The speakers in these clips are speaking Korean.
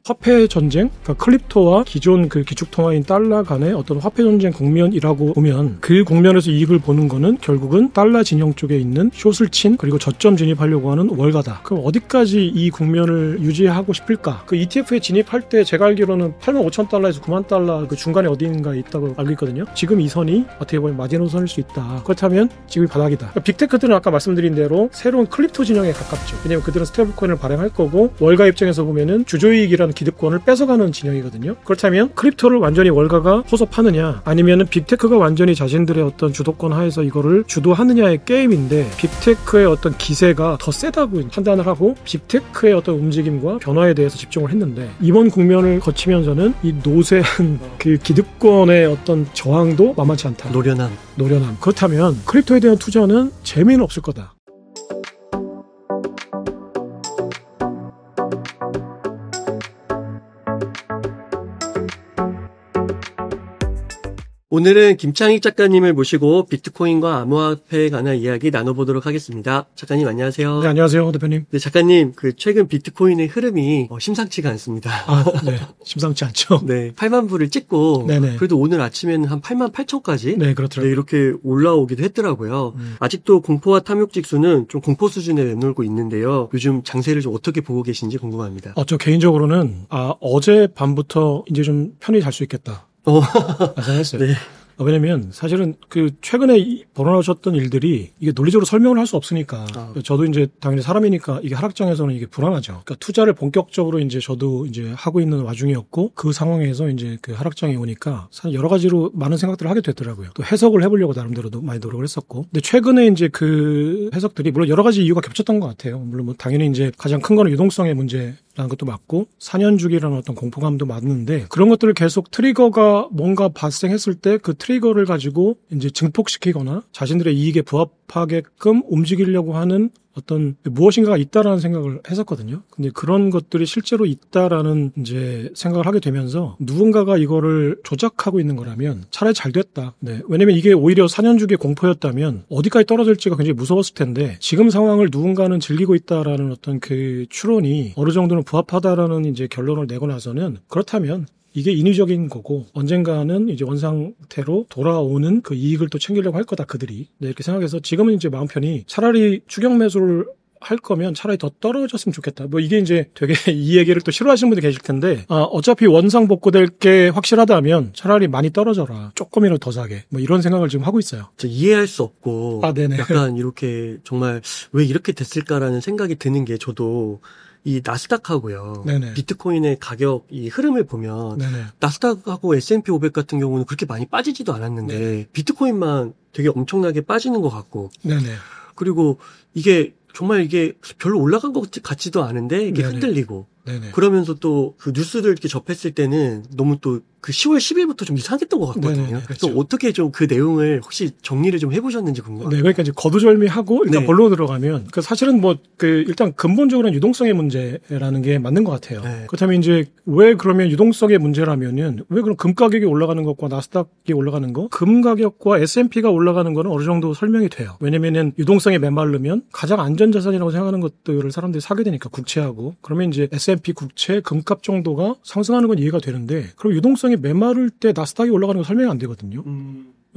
화폐 전쟁, 그러니까 클립토와 기존 그 기축통화인 달러 간의 어떤 화폐 전쟁 국면이라고 보면 그 국면에서 이익을 보는 거는 결국은 달러 진영 쪽에 있는 숏을 친 그리고 저점 진입하려고 하는 월가다. 그럼 어디까지 이 국면을 유지하고 싶을까? 그 ETF에 진입할 때 제가 알기로는 85,000달러에서 90,000달러 그 중간에 어딘가에 있다고 알고 있거든요. 지금 이 선이 어떻게 보면 마지노선일 수 있다. 그렇다면 지금이 바닥이다. 그러니까 빅테크들은 아까 말씀드린 대로 새로운 클립토 진영에 가깝죠. 왜냐면 그들은 스테이블코인을 발행할 거고 월가 입장에서 보면은 주조이익이라는 기득권을 뺏어가는 진영이거든요. 그렇다면 크립토를 완전히 월가가 호섭하느냐 아니면은 빅테크가 완전히 자신들의 어떤 주도권 하에서 이거를 주도하느냐의 게임인데 빅테크의 어떤 기세가 더 세다고 판단을 하고 빅테크의 어떤 움직임과 변화에 대해서 집중을 했는데 이번 국면을 거치면서는 이 노쇠한 그 기득권의 어떤 저항도 만만치 않다. 노련함. 그렇다면 크립토에 대한 투자는 재미는 없을 거다. 오늘은 김창익 작가님을 모시고 비트코인과 암호화폐에 관한 이야기 나눠보도록 하겠습니다. 작가님 안녕하세요. 네, 안녕하세요, 대표님. 네, 작가님, 최근 비트코인의 흐름이 심상치가 않습니다. 네, 심상치 않죠. 네, 8만 불을 찍고 네네. 그래도 오늘 아침에는 한 8만 8천까지 네, 그렇더라고요. 네, 이렇게 올라오기도 했더라고요. 아직도 공포와 탐욕 지수는 좀 공포 수준에 내몰고 있는데요. 요즘 장세를 좀 어떻게 보고 계신지 궁금합니다. 저 개인적으로는 어제 밤부터 이제 좀 편히 잘 수 있겠다. 생각했어요. 네. 왜냐면 사실은 그 최근에 벌어졌던 일들이 이게 논리적으로 설명을 할 수 없으니까 저도 이제 당연히 사람이니까 이게 하락장에서는 이게 불안하죠. 그러니까 투자를 본격적으로 이제 저도 이제 하고 있는 와중이었고 그 상황에서 이제 그 하락장이 오니까 여러 가지로 많은 생각들을 하게 됐더라고요. 또 해석을 해보려고 나름대로도 많이 노력을 했었고 근데 최근에 이제 그 해석들이 물론 여러 가지 이유가 겹쳤던 것 같아요. 물론 뭐 당연히 이제 가장 큰 거는 유동성의 문제라는 것도 맞고 4년 주기라는 어떤 공포감도 맞는데 그런 것들을 계속 트리거가 뭔가 발생했을 때 그 트리거를 가지고 이제 증폭시키거나 자신들의 이익에 부합하게끔 움직이려고 하는 어떤 무엇인가가 있다라는 생각을 했었거든요. 근데 그런 것들이 실제로 있다라는 이제 생각을 하게 되면서 누군가가 이거를 조작하고 있는 거라면 차라리 잘 됐다. 네. 왜냐면 이게 오히려 4년 주기의 공포였다면 어디까지 떨어질지가 굉장히 무서웠을 텐데 지금 상황을 누군가는 즐기고 있다라는 어떤 그 추론이 어느 정도는 부합하다라는 이제 결론을 내고 나서는 그렇다면 이게 인위적인 거고 언젠가는 이제 원상태로 돌아오는 그 이익을 또 챙기려고 할 거다 그들이. 네, 이렇게 생각해서 지금은 이제 마음 편히 차라리 추격 매수를 할 거면 차라리 더 떨어졌으면 좋겠다. 뭐 이게 이제 되게 이 얘기를 또 싫어하시는 분들이 계실 텐데 어차피 원상 복구될 게 확실하다면 차라리 많이 떨어져라. 조금이라도 더 사게. 뭐 이런 생각을 지금 하고 있어요. 이해할 수 없고 네네. 약간 이렇게 정말 왜 이렇게 됐을까라는 생각이 드는 게 저도 이 나스닥하고요. 네네. 비트코인의 가격 이 흐름을 보면 네네. 나스닥하고 S&P 500 같은 경우는 그렇게 많이 빠지지도 않았는데 네네. 비트코인만 되게 엄청나게 빠지는 것 같고 네네. 그리고 이게 정말 이게 별로 올라간 것 같지도 않은데 이게 네네. 흔들리고 네네. 그러면서 또 그 뉴스를 이렇게 접했을 때는 너무 또 그 10월 10일부터 좀 이상했던 것 같거든요. 네네, 그래서 그렇죠. 어떻게 좀 그 내용을 혹시 정리를 좀 해보셨는지 궁금합니다. 네, 그러니까 이제 거두절미하고 일단 네. 본론으로 들어가면 그 사실은 뭐 그 일단 근본적으로는 유동성의 문제라는 게 맞는 것 같아요. 네. 그렇다면 이제 왜 그러면 유동성의 문제라면은 왜 그럼 금 가격이 올라가는 것과 나스닥이 올라가는 거, 금 가격과 S&P가 올라가는 거는 어느 정도 설명이 돼요. 왜냐면은 유동성이 메마르면 가장 안전 자산이라고 생각하는 것들을 사람들이 사게 되니까 국채하고 그러면 이제 S&P 국채 금값 정도가 상승하는 건 이해가 되는데 그럼 유동성이 메마를 때 나스닥이 올라가는 건 설명이 안 되거든요.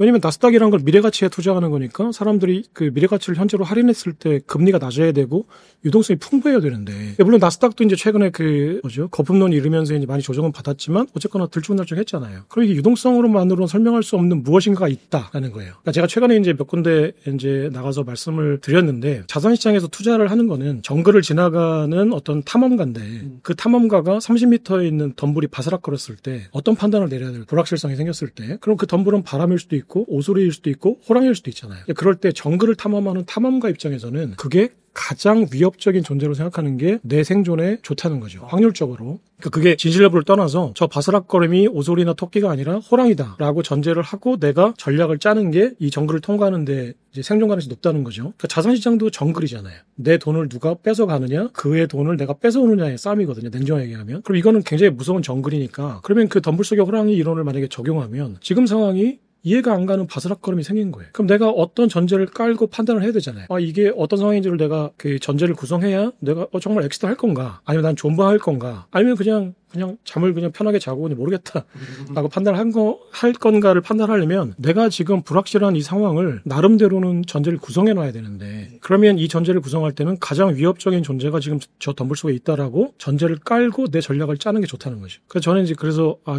왜냐면 나스닥이라는 걸 미래가치에 투자하는 거니까 사람들이 그 미래가치를 현재로 할인했을 때 금리가 낮아야 되고 유동성이 풍부해야 되는데 물론 나스닥도 이제 최근에 그 거품론이 이르면서 이제 많이 조정은 받았지만 어쨌거나 들쭉날쭉했잖아요. 그럼 이게 유동성으로만으로는 설명할 수 없는 무엇인가가 있다라는 거예요. 그러니까 제가 최근에 이제 몇 군데 이제 나가서 말씀을 드렸는데 자산시장에서 투자를 하는 거는 정글을 지나가는 어떤 탐험가인데 그 탐험가가 30m에 있는 덤불이 바스락거렸을 때 어떤 판단을 내려야 될까? 불확실성이 생겼을 때 그럼 그 덤불은 바람일 수도 있고 오소리일 수도 있고 호랑이일 수도 있잖아요. 그럴 때 정글을 탐험하는 탐험가 입장에서는 그게 가장 위협적인 존재로 생각하는 게 내 생존에 좋다는 거죠. 확률적으로. 그러니까 그게 진실 여부를 떠나서 저 바스락거림이 오소리나 토끼가 아니라 호랑이다라고 전제를 하고 내가 전략을 짜는 게 이 정글을 통과하는데 이제 생존 가능성이 높다는 거죠. 그러니까 자산시장도 정글이잖아요. 내 돈을 누가 뺏어가느냐, 그의 돈을 내가 뺏어오느냐의 싸움이거든요. 냉정하게 얘기하면. 그럼 이거는 굉장히 무서운 정글이니까 그러면 그 덤불 속의 호랑이 이론을 만약에 적용하면 지금 상황이 이해가 안 가는 바스락거림이 생긴 거예요. 그럼 내가 어떤 전제를 깔고 판단을 해야 되잖아요. 이게 어떤 상황인지를 내가 그 전제를 구성해야 내가 정말 엑시트 할 건가? 아니면 난 존버할 건가? 아니면 그냥 그냥 잠을 그냥 편하게 자고 그냥 모르겠다라고 할 건가를 판단하려면 내가 지금 불확실한 이 상황을 나름대로는 전제를 구성해 놔야 되는데 그러면 이 전제를 구성할 때는 가장 위협적인 존재가 지금 저 덤불 속에 있다라고 전제를 깔고 내 전략을 짜는 게 좋다는 거죠. 그래서 저는 이제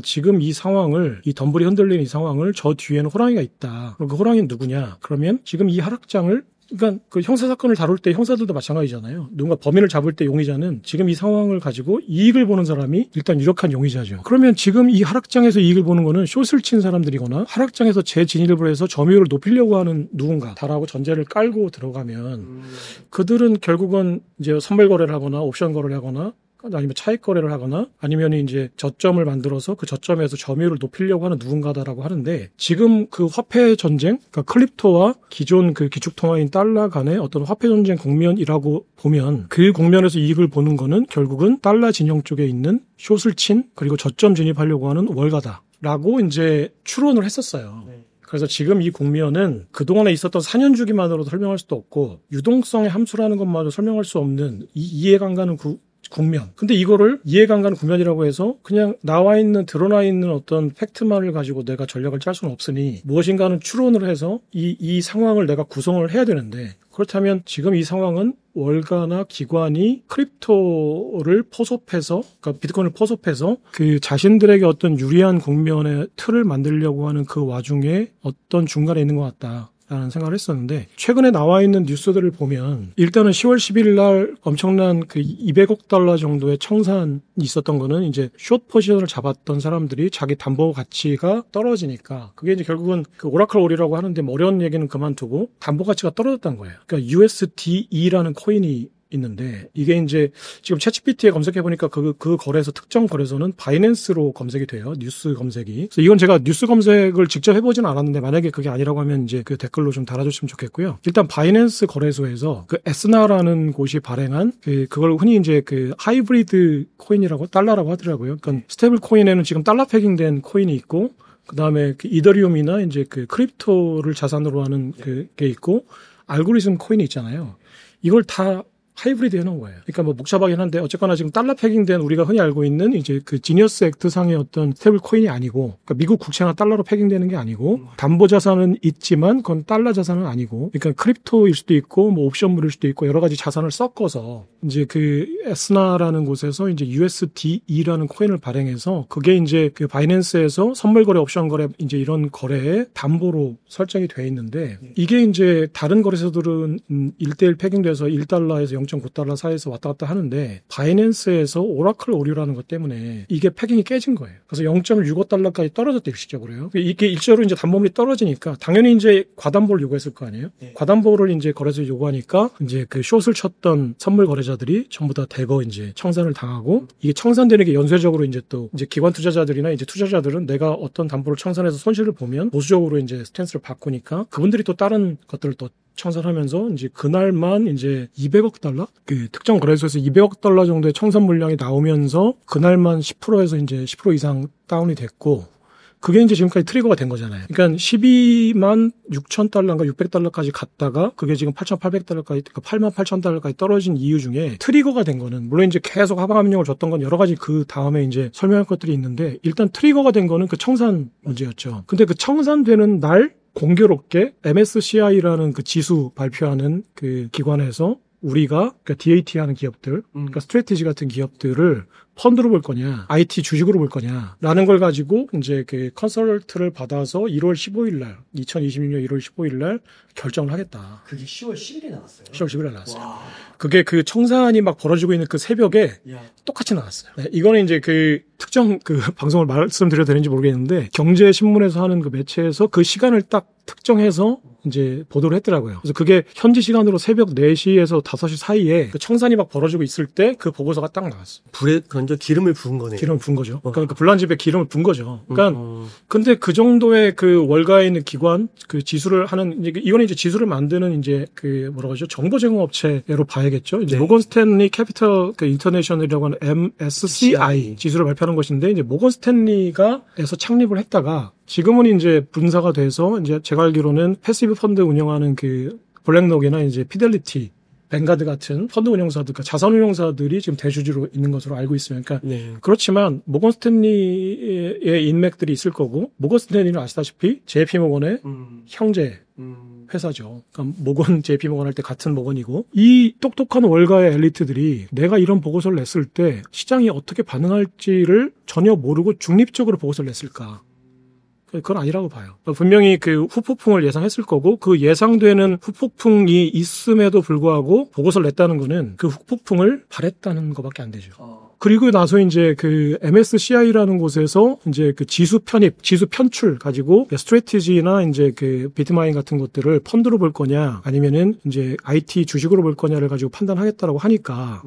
지금 이 상황을 이 덤불이 흔들리는 이 상황을 저 뒤에는 호랑이가 있다. 그럼 그 호랑이는 누구냐? 그러면 지금 이 하락장을 그러니까 그 형사사건을 다룰 때 형사들도 마찬가지잖아요. 누군가 범인을 잡을 때 용의자는 지금 이 상황을 가지고 이익을 보는 사람이 일단 유력한 용의자죠. 그러면 지금 이 하락장에서 이익을 보는 거는 숏을 친 사람들이거나 하락장에서 재진입을 해서 점유율을 높이려고 하는 누군가다라고 전제를 깔고 들어가면 그들은 결국은 이제 선물 거래를 하거나 옵션 거래를 하거나 아니면 차익 거래를 하거나 아니면 이제 저점을 만들어서 그 저점에서 점유율을 높이려고 하는 누군가다라고 하는데 지금 그 화폐 전쟁, 그러니까 크립토와 기존 그 기축통화인 달러 간의 어떤 화폐 전쟁 국면이라고 보면 그 국면에서 이익을 보는 거는 결국은 달러 진영 쪽에 있는 숏을 친 그리고 저점 진입하려고 하는 월가다라고 이제 추론을 했었어요. 그래서 지금 이 국면은 그동안에 있었던 4년 주기만으로도 설명할 수도 없고 유동성의 함수라는 것마저 설명할 수 없는 이해가 안 가는 국면. 근데 이거를 이해가 안 가는 국면이라고 해서 그냥 드러나 있는 어떤 팩트만을 가지고 내가 전략을 짤 수는 없으니 무엇인가는 추론을 해서 이 상황을 내가 구성을 해야 되는데 그렇다면 지금 이 상황은 월가나 기관이 크립토를 포섭해서, 그러니까 비트코인을 포섭해서 그 자신들에게 어떤 유리한 국면의 틀을 만들려고 하는 그 와중에 어떤 중간에 있는 것 같다. 라는 생각을 했었는데 최근에 나와 있는 뉴스들을 보면 일단은 10월 11일 날 엄청난 그 200억 달러 정도의 청산이 있었던 거는 이제 숏 포지션을 잡았던 사람들이 자기 담보 가치가 떨어지니까 그게 이제 결국은 그 오라클 올이라고 하는데 어려운 얘기는 그만두고 담보 가치가 떨어졌다는 거예요. 그러니까 USDE라는 코인이 있는데 이게 이제 지금 챗GPT에 검색해 보니까 그 거래소 특정 거래소는 바이낸스로 검색이 돼요. 뉴스 검색이. 그래서 이건 제가 뉴스 검색을 직접 해보지는 않았는데 만약에 그게 아니라고 하면 이제 그 댓글로 좀 달아주시면 좋겠고요. 일단 바이낸스 거래소에서 그 에스나라는 곳이 발행한 그걸 흔히 이제 그 하이브리드 코인이라고 달러라고 하더라고요. 그러니까 스테이블 코인에는 지금 달러 패깅된 코인이 있고 그 다음에 그 이더리움이나 이제 그 크립토를 자산으로 하는 그게 있고 알고리즘 코인이 있잖아요. 이걸 다 하이브리드 해놓은 거예요. 그러니까 뭐 복잡하긴 한데 어쨌거나 지금 달러 패깅된 우리가 흔히 알고 있는 이제 그 지니어스 액트 상의 어떤 스테이블 코인이 아니고 그러니까 미국 국채나 달러로 패깅되는 게 아니고 담보 자산은 있지만 그건 달러 자산은 아니고 그러니까 크립토일 수도 있고 뭐 옵션물일 수도 있고 여러 가지 자산을 섞어서 이제 그 에스나라는 곳에서 이제 USDE라는 코인을 발행해서 그게 이제 그 바이낸스에서 선물 거래, 옵션 거래 이제 이런 거래에 담보로 설정이 돼 있는데 이게 이제 다른 거래소들은 1대1 패깅돼서 1달러에서 0.9달러 사이에서 왔다 갔다 하는데 바이낸스에서 오라클 오류라는 것 때문에 이게 패깅이 깨진 거예요. 그래서 0.65달러까지 떨어졌대 일시적으로요. 이게 일시적으로 이제 담보물이 떨어지니까 당연히 이제 과담보를 요구했을 거 아니에요. 과담보를 이제 거래소에 요구하니까 이제 그 숏을 쳤던 선물 거래자들이 전부 다 대거 이제 청산을 당하고 이게 청산되는 게 연쇄적으로 이제 또 이제 기관 투자자들이나 이제 투자자들은 내가 어떤 담보를 청산해서 손실을 보면 보수적으로 이제 스탠스를 바꾸니까 그분들이 또 다른 것들을 또 청산하면서 이제 그날만 이제 200억 달러? 그 특정 거래소에서 200억 달러 정도의 청산 물량이 나오면서 그날만 10%에서 이제 10% 이상 다운이 됐고 그게 이제 지금까지 트리거가 된 거잖아요. 그러니까 12만 6천 달러인가 600달러까지 갔다가 그게 지금 8,800달러까지, 그러니까 8만 8천 달러까지 떨어진 이유 중에 트리거가 된 거는 물론 이제 계속 하방 압력을 줬던 건 여러 가지 그 다음에 이제 설명할 것들이 있는데 일단 트리거가 된 거는 그 청산 문제였죠. 근데 그 청산되는 날 공교롭게 MSCI라는 그 지수 발표하는 그 기관에서 우리가 그러니까 DAT 하는 기업들, 그러니까 스트래티지 같은 기업들을 펀드로 볼 거냐, IT 주식으로 볼 거냐라는 걸 가지고 이제 그 컨설트를 받아서 1월 15일 날, 2026년 1월 15일 날 결정을 하겠다. 그게 10월 10일에 나왔어요. 10월 10일 날 나왔어요. 와. 그게 그 청산이 막 벌어지고 있는 그 새벽에 야. 똑같이 나왔어요. 네, 이거는 이제 그 특정 그 방송을 말씀드려도 되는지 모르겠는데 경제신문에서 하는 그 매체에서 그 시간을 딱 특정해서 이제 보도를 했더라고요. 그래서 그게 현지 시간으로 새벽 4시에서 5시 사이에 그 청산이 막 벌어지고 있을 때 그 보고서가 딱 나왔어. 불에 완전 기름을 부은 거네요. 기름을 부은 거죠. 그러니까 불난집에 기름을 부은 거죠. 그러니까 근데 그 정도의 그 월가에 있는 기관 그 지수를 하는 이제 이거는 이제 지수를 만드는 이제 그 뭐라고 하죠? 정보 제공 업체로 봐야겠죠. 이제 네. 모건 스탠리 캐피털 그 인터내셔널이라고 하는 MSCI 지수를 발표하는 것인데 이제 모건 스탠리가에서 창립을 했다가 지금은 이제 분사가 돼서 이제 제가 알기로는 패시브 펀드 운영하는 그 블랙록이나 이제 피델리티 밴가드 같은 펀드 운용사들, 그러니까 자산 운용사들이 지금 대주주로 있는 것으로 알고 있어요. 그러니까 네. 그렇지만 모건 스탠리의 인맥들이 있을 거고, 모건 스탠리는 아시다시피 JP 모건의 형제 회사죠. 그러니까 모건, JP 모건 할 때 같은 모건이고, 이 똑똑한 월가의 엘리트들이 내가 이런 보고서를 냈을 때 시장이 어떻게 반응할지를 전혀 모르고 중립적으로 보고서를 냈을까? 그건 아니라고 봐요. 분명히 그 후폭풍을 예상했을 거고, 그 예상되는 후폭풍이 있음에도 불구하고 보고서를 냈다는 거는 그 후폭풍을 바랬다는 것밖에 안 되죠. 그리고 나서 이제 그 MSCI라는 곳에서 이제 그 지수 편입, 지수 편출 가지고 스트래티지나 이제 그 비트마인 같은 것들을 펀드로 볼 거냐, 아니면은 이제 IT 주식으로 볼 거냐를 가지고 판단하겠다라고 하니까,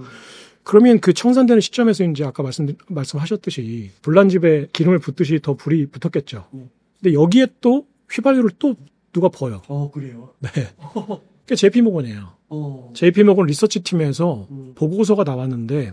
그러면 그 청산되는 시점에서 이제 아까 말씀하셨듯이 불난 집에 기름을 붓듯이 더 불이 붙었겠죠. 근데 여기에 또 휘발유를 또 누가 버요. 그래요? 네. 그게 JP모건이에요. JP모건 리서치 팀에서 보고서가 나왔는데,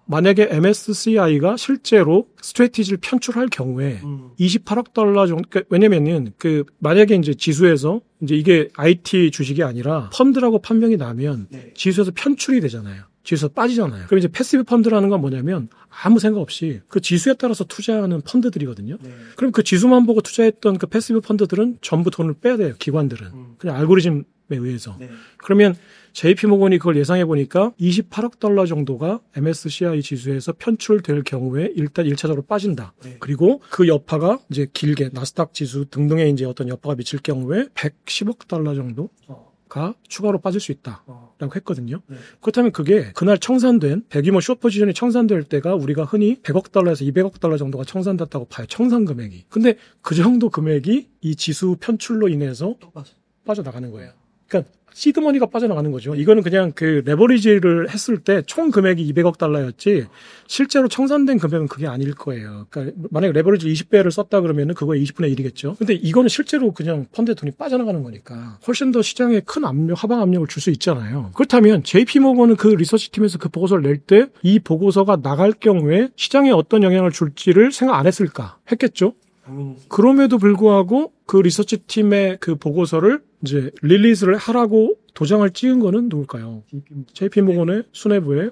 만약에 MSCI가 실제로 스트래티지를 편출할 경우에 28억 달러 정도, 그러니까 왜냐면은 만약에 이제 지수에서 이제 이게 IT 주식이 아니라 펀드라고 판명이 나면 지수에서 편출이 되잖아요. 지수에서 빠지잖아요. 그럼 이제 패시브 펀드라는 건 뭐냐면 아무 생각 없이 그 지수에 따라서 투자하는 펀드들이거든요. 그럼 그 지수만 보고 투자했던 그 패시브 펀드들은 전부 돈을 빼야 돼요. 기관들은. 그냥 알고리즘에 의해서. 그러면 JP모건이 그걸 예상해 보니까 28억 달러 정도가 MSCI 지수에서 편출될 경우에 일단 1차적으로 빠진다. 그리고 그 여파가 이제 길게 나스닥 지수 등등에 이제 어떤 여파가 미칠 경우에 110억 달러 정도가 추가로 빠질 수 있다라고 했거든요. 그렇다면 그게 그날 청산된 대규모 숏 포지션이 청산될 때가 우리가 흔히 100억 달러에서 200억 달러 정도가 청산됐다고 봐요. 청산 금액이. 근데 그 정도 금액이 이 지수 편출로 인해서 빠져나가는 거예요. 그러니까 시드머니가 빠져나가는 거죠. 이거는 그냥 그 레버리지를 했을 때 총 금액이 200억 달러였지 실제로 청산된 금액은 그게 아닐 거예요. 그러니까 만약에 레버리지 20배를 썼다 그러면은 그거의 20분의 1이겠죠. 근데 이거는 실제로 그냥 펀드의 돈이 빠져나가는 거니까 훨씬 더 시장에 큰 압력, 하방 압력을 줄 수 있잖아요. 그렇다면 JP모건은 그 리서치 팀에서 그 보고서를 낼 때 이 보고서가 나갈 경우에 시장에 어떤 영향을 줄지를 생각 안 했을까? 했겠죠. 그럼에도 불구하고 그 리서치 팀의 그 보고서를 이제 릴리즈를 하라고 도장을 찍은 거는 누굴까요? JP모건의 수뇌부의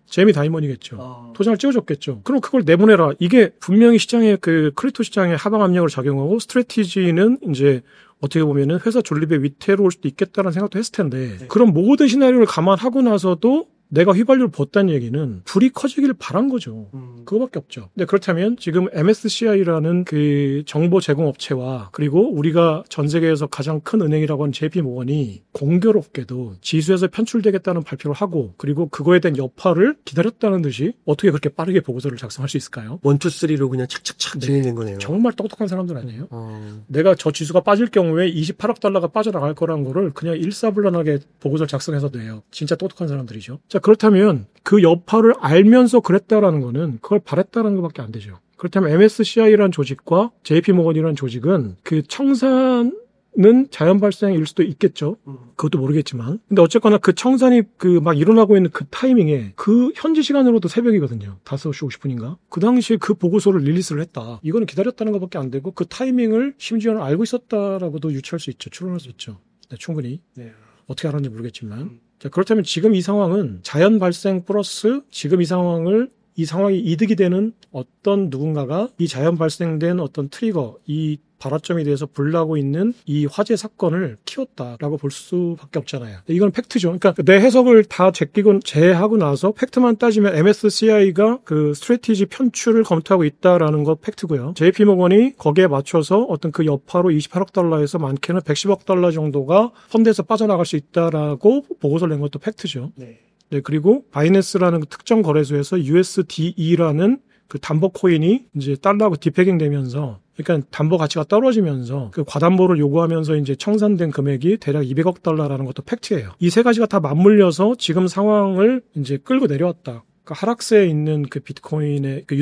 제미 다이먼이겠죠. 도장을 찍어줬겠죠. 그럼 그걸 내보내라. 이게 분명히 시장의 그 크립토 시장의 하방 압력을 작용하고 스트래티지는 이제 어떻게 보면은 회사 존립의 위태로울 수도 있겠다는 생각도 했을 텐데 그런 모든 시나리오를 감안하고 나서도 내가 휘발유를 벗다는 얘기는 불이 커지길 바란 거죠. 그거밖에 없죠. 근데 그렇다면 지금 MSCI라는 그 정보 제공 업체와 그리고 우리가 전 세계에서 가장 큰 은행이라고 하는 JP모건이 공교롭게도 지수에서 편출되겠다는 발표를 하고 그리고 그거에 대한 여파를 기다렸다는 듯이 어떻게 그렇게 빠르게 보고서를 작성할 수 있을까요? 1, 2, 3로 그냥 착착착 진행된 거네요. 정말 똑똑한 사람들 아니에요? 내가 저 지수가 빠질 경우에 28억 달러가 빠져나갈 거라는 거를 그냥 일사불란하게 보고서를 작성해서 내요. 진짜 똑똑한 사람들이죠. 자, 그렇다면 그 여파를 알면서 그랬다라는 거는 그걸 바랬다라는 것밖에 안 되죠. 그렇다면 MSCI라는 조직과 JP모건이라는 조직은 그 청산은 자연 발생일 수도 있겠죠. 그것도 모르겠지만. 근데 어쨌거나 그 청산이 그 막 일어나고 있는 그 타이밍에 그 현지 시간으로도 새벽이거든요. 5시 50분인가? 그 당시에 그 보고서를 릴리스를 했다. 이거는 기다렸다는 것밖에 안 되고 그 타이밍을 심지어는 알고 있었다라고도 유추할 수 있죠. 추론할 수 있죠. 네, 충분히. 어떻게 알았는지 모르겠지만. 자, 그렇다면 지금 이 상황은 자연 발생 플러스 지금 이 상황이 이득이 되는 어떤 누군가가 이 자연 발생된 어떤 트리거, 이 발화점에 대해서 불나고 있는 이 화재 사건을 키웠다라고 볼 수밖에 없잖아요. 이건 팩트죠. 그러니까 내 해석을 다 제하고 나서 팩트만 따지면 MSCI가 그 스트래티지 편출을 검토하고 있다라는 거 팩트고요. JP모건이 거기에 맞춰서 어떤 그 여파로 28억 달러에서 많게는 110억 달러 정도가 펀드에서 빠져나갈 수 있다라고 보고서를 낸 것도 팩트죠. 네, 그리고 바이낸스라는 특정 거래소에서 USDE라는 그 담보 코인이 이제 달러하고 디패깅 되면서 그러니까 담보 가치가 떨어지면서 그 과담보를 요구하면서 이제 청산된 금액이 대략 200억 달러라는 것도 팩트예요. 이 세 가지가 다 맞물려서 지금 상황을 이제 끌고 내려왔다. 그러니까 하락세에 있는 그 비트코인의 그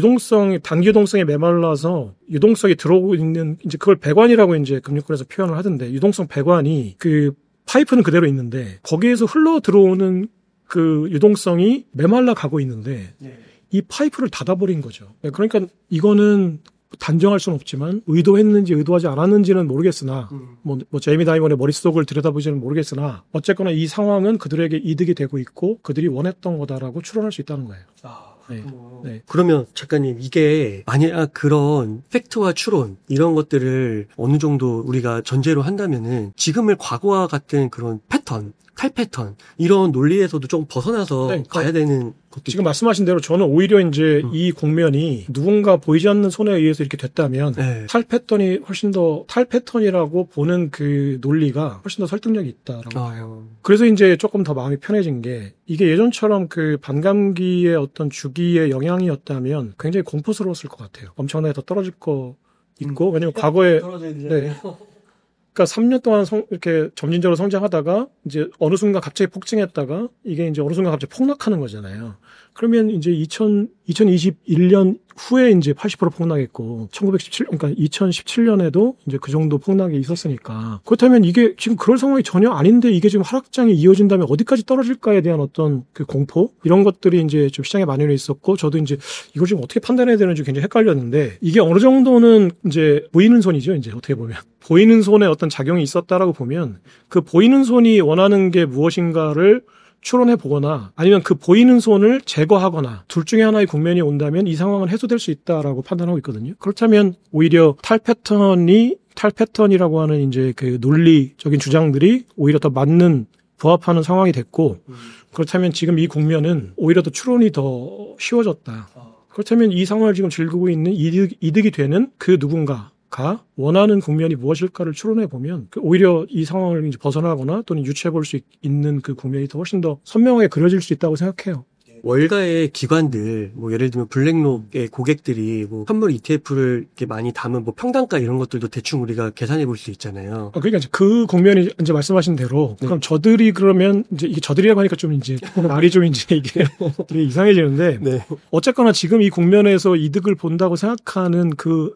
단기 유동성에 메말라서 유동성이 들어오고 있는 이제 그걸 배관이라고 이제 금융권에서 표현을 하던데 유동성 배관이 그 파이프는 그대로 있는데 거기에서 흘러 들어오는 그 유동성이 메말라 가고 있는데 이 파이프를 닫아버린 거죠. 그러니까 이거는 단정할 수는 없지만 의도했는지 의도하지 않았는지는 모르겠으나 뭐 제이미 다이먼의 머릿속을 들여다보지는 모르겠으나 어쨌거나 이 상황은 그들에게 이득이 되고 있고 그들이 원했던 거다라고 추론할 수 있다는 거예요. 네. 네. 그러면 작가님 이게 만약 그런 팩트와 추론 이런 것들을 어느 정도 우리가 전제로 한다면은 지금의 과거와 같은 그런 패턴, 탈 패턴 이런 논리에서도 좀 벗어나서 네, 가야 되는 것도 지금 말씀하신 대로 저는 오히려 이제 이 국면이 누군가 보이지 않는 손에 의해서 이렇게 됐다면 네. 탈 패턴이라고 보는 그 논리가 훨씬 더 설득력이 있다라고 봐요. 그래서 이제 조금 더 마음이 편해진 게 이게 예전처럼 그 반감기의 어떤 주기의 영향이었다면 굉장히 공포스러웠을 것 같아요. 엄청나게 더 떨어질 거 있고 왜냐면 과거에 네. 그러니까 3년 동안 이렇게 점진적으로 성장하다가 이제 어느 순간 갑자기 폭증했다가 이게 이제 어느 순간 갑자기 폭락하는 거잖아요. 그러면 이제 2021년 후에 이제 80% 폭락했고 그러니까 2017년에도 이제 그 정도 폭락이 있었으니까 그렇다면 이게 지금 그럴 상황이 전혀 아닌데 이게 지금 하락장이 이어진다면 어디까지 떨어질까에 대한 어떤 그 공포 이런 것들이 이제 좀 시장에 만연해 있었고 저도 이제 이걸 지금 어떻게 판단해야 되는지 굉장히 헷갈렸는데 이게 어느 정도는 이제 보이는 손이죠. 이제 어떻게 보면 보이는 손에 어떤 작용이 있었다라고 보면 그 보이는 손이 원하는 게 무엇인가를 추론해 보거나 아니면 그 보이는 손을 제거하거나 둘 중에 하나의 국면이 온다면 이 상황은 해소될 수 있다라고 판단하고 있거든요. 그렇다면 오히려 탈패턴이라고 하는 이제 그 논리적인 주장들이 오히려 더 맞는 부합하는 상황이 됐고 그렇다면 지금 이 국면은 오히려 더 추론이 더 쉬워졌다. 그렇다면 이 상황을 지금 즐기고 있는 이득이 되는 그 누군가가 원하는 국면이 무엇일까를 추론해 보면 오히려 이 상황을 이제 벗어나거나 또는 유추해 볼 수 있는 그 국면이 더 훨씬 더 선명하게 그려질 수 있다고 생각해요. 월가의 기관들, 뭐 예를 들면 블랙록의 고객들이 뭐 선물 ETF를 이렇게 많이 담은 뭐 평단가 이런 것들도 대충 우리가 계산해 볼 수 있잖아요. 그러니까 이제 그 국면이 이제 말씀하신 대로 그럼 저들이 그러면 이제 이게 저들이라고 하니까 좀 이제 말이 좀 이제 이게 되게 이상해지는데 네. 어쨌거나 지금 이 국면에서 이득을 본다고 생각하는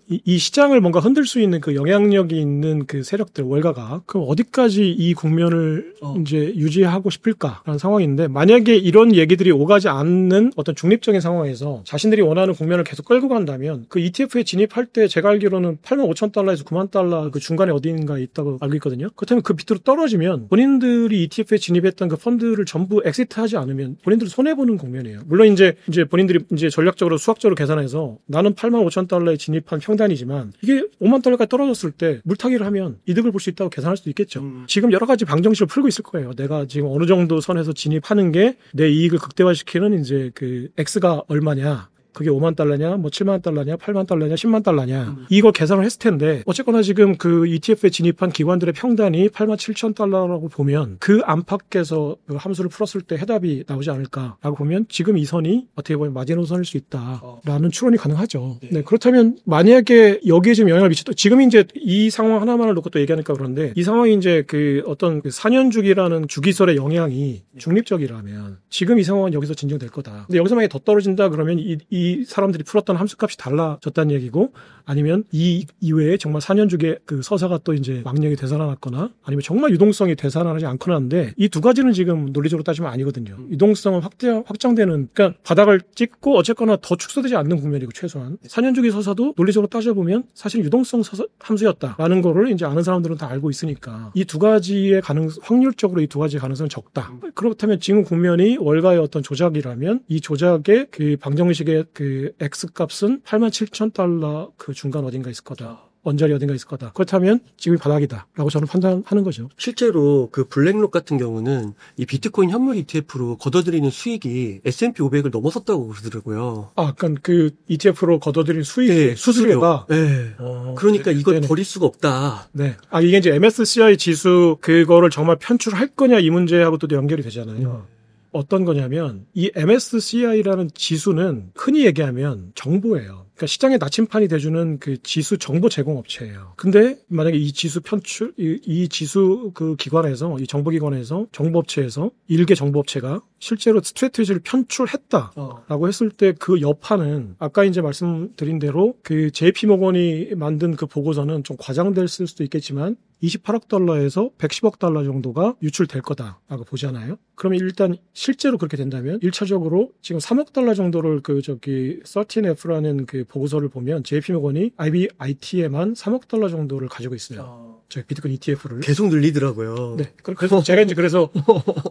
이 시장을 뭔가 흔들 수 있는 그 영향력이 있는 그 세력들 월가가 그럼 어디까지 이 국면을 이제 유지하고 싶을까라는 상황인데 만약에 이런 얘기들이 오가지 않는 어떤 중립적인 상황에서 자신들이 원하는 국면을 계속 끌고 간다면 그 ETF에 진입할 때 제가 알기로는 85,000달러에서 90,000달러 그 중간에 어딘가에 있다고 알고 있거든요. 그렇다면 그 밑으로 떨어지면 본인들이 ETF에 진입했던 그 펀드를 전부 엑시트하지 않으면 본인들은 손해보는 국면이에요. 물론 이제 본인들이 이제 전략적으로 수학적으로 계산해서 나는 85,000달러에 진입한 평단이지만 이게 5만 달러까지 떨어졌을 때 물타기를 하면 이득을 볼 수 있다고 계산할 수도 있겠죠. 지금 여러 가지 방정식을 풀고 있을 거예요. 내가 지금 어느 정도 선에서 진입하는 게 내 이익을 극대화시키는 이제 그 X가 얼마냐. 그게 5만 달러냐, 뭐 7만 달러냐, 8만 달러냐, 10만 달러냐. 이걸 계산을 했을 텐데 어쨌거나 지금 그 ETF에 진입한 기관들의 평단이 8만 7천 달러라고 보면 그 안팎에서 그 함수를 풀었을 때 해답이 나오지 않을까라고 보면 지금 이 선이 어떻게 보면 마지노선일 수 있다라는 추론이 가능하죠. 네, 그렇다면 만약에 여기에 지금 영향을 미쳤다. 지금 이제 이 상황 하나만을 놓고 또 얘기하니까 그런데 이 상황이 이제 그 어떤 그 4년 주기라는 주기설의 영향이 중립적이라면 지금 이 상황은 여기서 진정될 거다. 근데 여기서 만약에 더 떨어진다 그러면 이 사람들이 풀었던 함수값이 달라졌다는 얘기고 아니면 이 이외에 정말 4년 주기의 그 서사가 또 이제 망령이 되살아났거나 아니면 정말 유동성이 되살아나지 않거나 하는데 이 두 가지는 지금 논리적으로 따지면 아니거든요. 유동성은 확장되는 그러니까 바닥을 찍고 어쨌거나 더 축소되지 않는 국면이고 최소한 4년 주기 서사도 논리적으로 따져보면 사실 유동성 함수였다라는 거를 이제 아는 사람들은 다 알고 있으니까 이 두 가지의 확률적으로 이 두 가지의 가능성은 적다. 그렇다면 지금 국면이 월가의 어떤 조작이라면 이 조작의 그 방정식의 그 X값은 87,000달러 그 중간 어딘가 있을 거다. 언저리 어딘가 있을 거다. 그렇다면 지금이 바닥이다라고 저는 판단하는 거죠. 실제로 그 블랙록 같은 경우는 이 비트코인 현물 ETF로 걷어들이는 수익이 S&P 500을 넘어섰다고 그러더라고요. 그러니까 그 ETF로 걷어들인 수익, 네, 수수료가. 네. 그러니까 이걸 버릴 수가 없다. 네. 이게 이제 MSCI 지수 그거를 정말 편출할 거냐 이 문제하고 또 연결이 되잖아요. 어떤 거냐면 이 MSCI라는 지수는 흔히 얘기하면 정보예요. 그러니까 시장에 나침판이 돼주는 그 지수 정보 제공 업체예요. 근데 만약에 이 지수 편출, 이 지수 그 기관에서, 이 정보기관에서, 정보업체에서 일개 정보업체가 실제로 스트래티지를 편출했다라고 했을 때 그 여파는 아까 이제 말씀드린 대로 그 JP 모건이 만든 그 보고서는 좀 과장될 수도 있겠지만 28억 달러에서 110억 달러 정도가 유출될 거다라고 보잖아요. 그러면 일단 실제로 그렇게 된다면 1차적으로 지금 3억 달러 정도를 그 13F라는 그 그 보고서를 보면 JP모건이 IBIT에만 3억 달러 정도를 가지고 있어요. 저희 비트코인 ETF를. 계속 늘리더라고요. 네. 그래서 제가 이제 그래서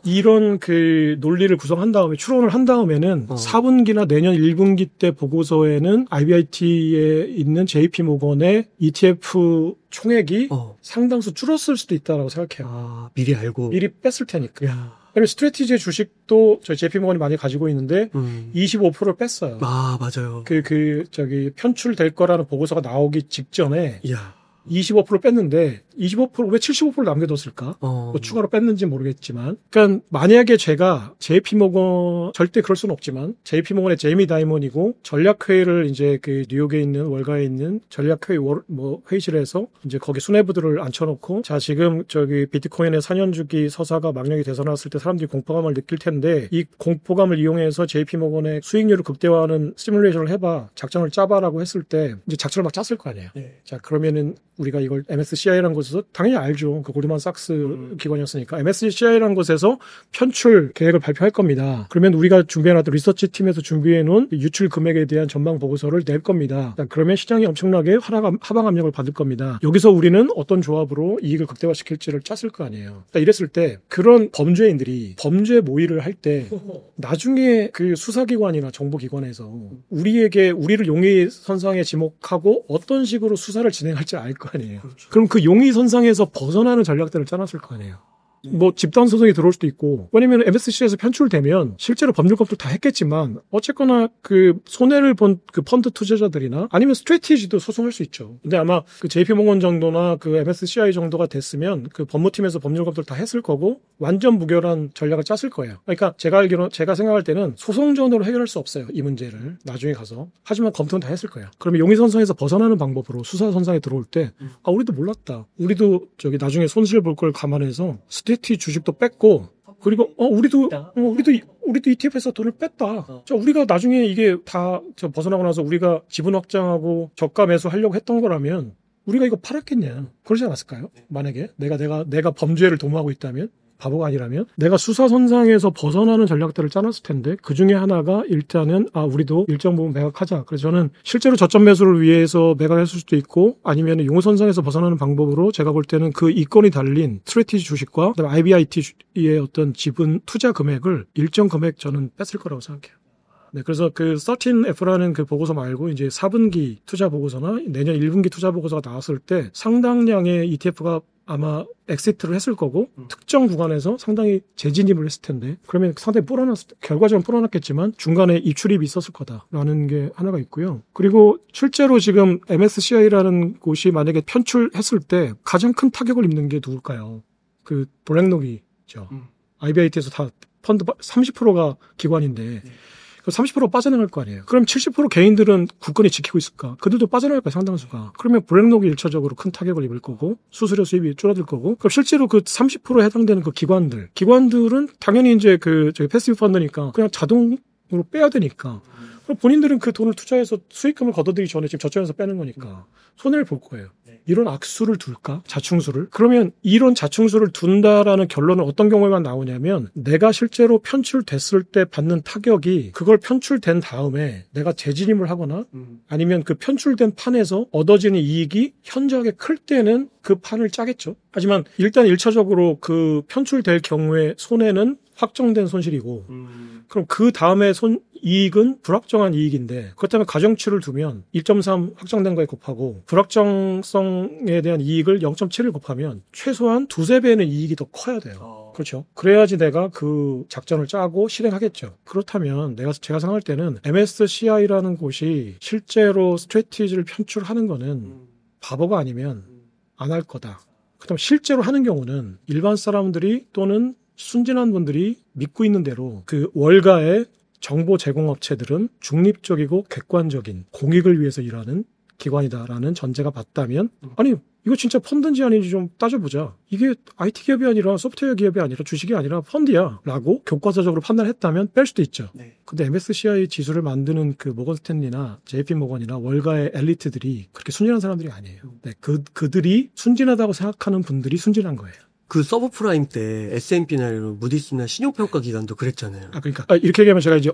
이런 그 논리를 구성한 다음에 추론을 한 다음에는 4분기나 내년 1분기 때 보고서에는 IBIT에 있는 JP모건의 ETF 총액이 상당수 줄었을 수도 있다고 생각해요. 아, 미리 알고. 미리 뺐을 테니까. 야. 그리고 스트래티지의 주식도 저희 JP모건이 많이 가지고 있는데 25%를 뺐어요. 아, 맞아요. 저기 편출될 거라는 보고서가 나오기 직전에 이야. 25% 뺐는데 25%왜 75% 남겨뒀을까? 뭐 추가로 뺐는지 모르겠지만, 그러니까 만약에 제가 JP모건 절대 그럴 수는 없지만 JP모건의 제이미 다이먼이고 전략회의를 이제 그 뉴욕에 있는 월가에 있는 전략회의 회의실에서 이제 거기 수뇌부들을 앉혀놓고 자 지금 저기 비트코인의 4년 주기 서사가 망령이 되서났을 때 사람들이 공포감을 느낄 텐데 이 공포감을 이용해서 JP모건의 수익률을 극대화하는 시뮬레이션을 해봐 작전을 짜봐라고 했을 때 이제 작전을 막 짰을 거 아니에요. 네. 자 그러면은 우리가 이걸 MSCI라는 곳에서 당연히 알죠. 그 골드만삭스 기관이었으니까 MSCI라는 곳에서 편출 계획을 발표할 겁니다. 그러면 우리가 준비해놨던 리서치 팀에서 준비해놓은 유출 금액에 대한 전망 보고서를 낼 겁니다. 그러면 시장이 엄청나게 하방 압력을 받을 겁니다. 여기서 우리는 어떤 조합으로 이익을 극대화시킬지를 짰을 거 아니에요. 이랬을 때 그런 범죄인들이 범죄 모의를 할 때 나중에 그 수사기관이나 정보기관에서 우리를 용의선상에 지목하고 어떤 식으로 수사를 진행할지 알 거 아니에요. 그렇죠. 그럼 그 용의선상에서 벗어나는 전략들을 짜놨을 거 아니에요. 뭐 집단 소송이 들어올 수도 있고 왜냐면 MSCI에서 편출되면 실제로 법률 검토를 다 했겠지만 어쨌거나 그 손해를 본 그 펀드 투자자들이나 아니면 스트래티지도 소송할 수 있죠. 근데 아마 그 JP모건 정도나 그 MSCI 정도가 됐으면 그 법무팀에서 법률 검토를 다 했을 거고 완전 무결한 전략을 짰을 거예요. 그러니까 제가 생각할 때는 소송전으로 해결할 수 없어요. 이 문제를 나중에 가서. 하지만 검토는 다 했을 거예요. 그러면 용의선상에서 벗어나는 방법으로 수사선상에 들어올 때 우리도 몰랐다. 우리도 저기 나중에 손실 볼 걸 감안해서 스테티 주식도 뺐고 그리고 우리도 ETF에서 돈을 뺐다. 자, 우리가 나중에 이게 다 벗어나고 나서 우리가 지분 확장하고 저가 매수하려고 했던 거라면 우리가 이거 팔았겠냐? 그러지 않았을까요? 만약에 내가 범죄를 도모하고 있다면 바보가 아니라면 내가 수사선상에서 벗어나는 전략들을 짜놨을 텐데 그 중에 하나가 일단은 우리도 일정 부분 매각하자. 그래서 저는 실제로 저점 매수를 위해서 매각했을 수도 있고 아니면 용의선상에서 벗어나는 방법으로 제가 볼 때는 그 이권이 달린 스트래티지 주식과 그다음에 IBIT의 어떤 지분 투자 금액을 일정 금액 저는 뺐을 거라고 생각해요. 네, 그래서 그 13F라는 그 보고서 말고 이제 4분기 투자 보고서나 내년 1분기 투자 보고서가 나왔을 때 상당량의 ETF가 아마 엑시트를 했을 거고 특정 구간에서 상당히 재진입을 했을 텐데 그러면 상당히 결과적으로 불어났겠지만 중간에 입출입이 있었을 거다라는 게 하나가 있고요. 그리고 실제로 지금 MSCI라는 곳이 만약에 편출했을 때 가장 큰 타격을 입는 게 누굴까요? 그 블랙록이죠. IBIT에서 다 펀드 30%가 기관인데 30% 빠져나갈 거 아니에요. 그럼 70% 개인들은 국권이 지키고 있을까? 그들도 빠져나갈 거야, 상당수가. 그러면 블랙록이 1차적으로 큰 타격을 입을 거고 수수료 수입이 줄어들 거고 그럼 실제로 그 30%에 해당되는 그 기관들은 당연히 이제 저희 패시브 펀드니까 그냥 자동으로 빼야 되니까 그럼 본인들은 그 돈을 투자해서 수익금을 거둬들이기 전에 지금 저점에서 빼는 거니까 손해를 볼 거예요. 이런 악수를 둘까? 자충수를? 그러면 이런 자충수를 둔다라는 결론은 어떤 경우에만 나오냐면 내가 실제로 편출됐을 때 받는 타격이 그걸 편출된 다음에 내가 재진입을 하거나 아니면 그 편출된 판에서 얻어지는 이익이 현저하게 클 때는 그 판을 짜겠죠. 하지만 일단 1차적으로 그 편출될 경우에 손해는 확정된 손실이고 그럼 그 다음에 이익은 불확정한 이익인데 그렇다면 가정치를 두면 1.3 확정된 거에 곱하고 불확정성에 대한 이익을 0.7을 곱하면 최소한 2~3배는 이익이 더 커야 돼요. 그렇죠. 그래야지 내가 그 작전을 짜고 실행하겠죠. 그렇다면 제가 생각할 때는 MSCI라는 곳이 실제로 스트래티지를 편출하는 거는 바보가 아니면 안 할 거다. 그다음 실제로 하는 경우는 일반 사람들이 또는 순진한 분들이 믿고 있는 대로 그 월가의 정보 제공업체들은 중립적이고 객관적인 공익을 위해서 일하는 기관이다라는 전제가 맞다면 아니 이거 진짜 펀드인지 아닌지 좀 따져보자. 이게 IT 기업이 아니라 소프트웨어 기업이 아니라 주식이 아니라 펀드야 라고 교과서적으로 판단했다면 뺄 수도 있죠. 네. 근데 MSCI 지수를 만드는 그 모건 스탠리나 JP모건이나 월가의 엘리트들이 그렇게 순진한 사람들이 아니에요. 네, 그들이 순진하다고 생각하는 분들이 순진한 거예요. 그 서브프라임 때 S&P나 이런 무디스나 신용평가 기관도 그랬잖아요. 그러니까 이렇게 얘기하면 제가 이제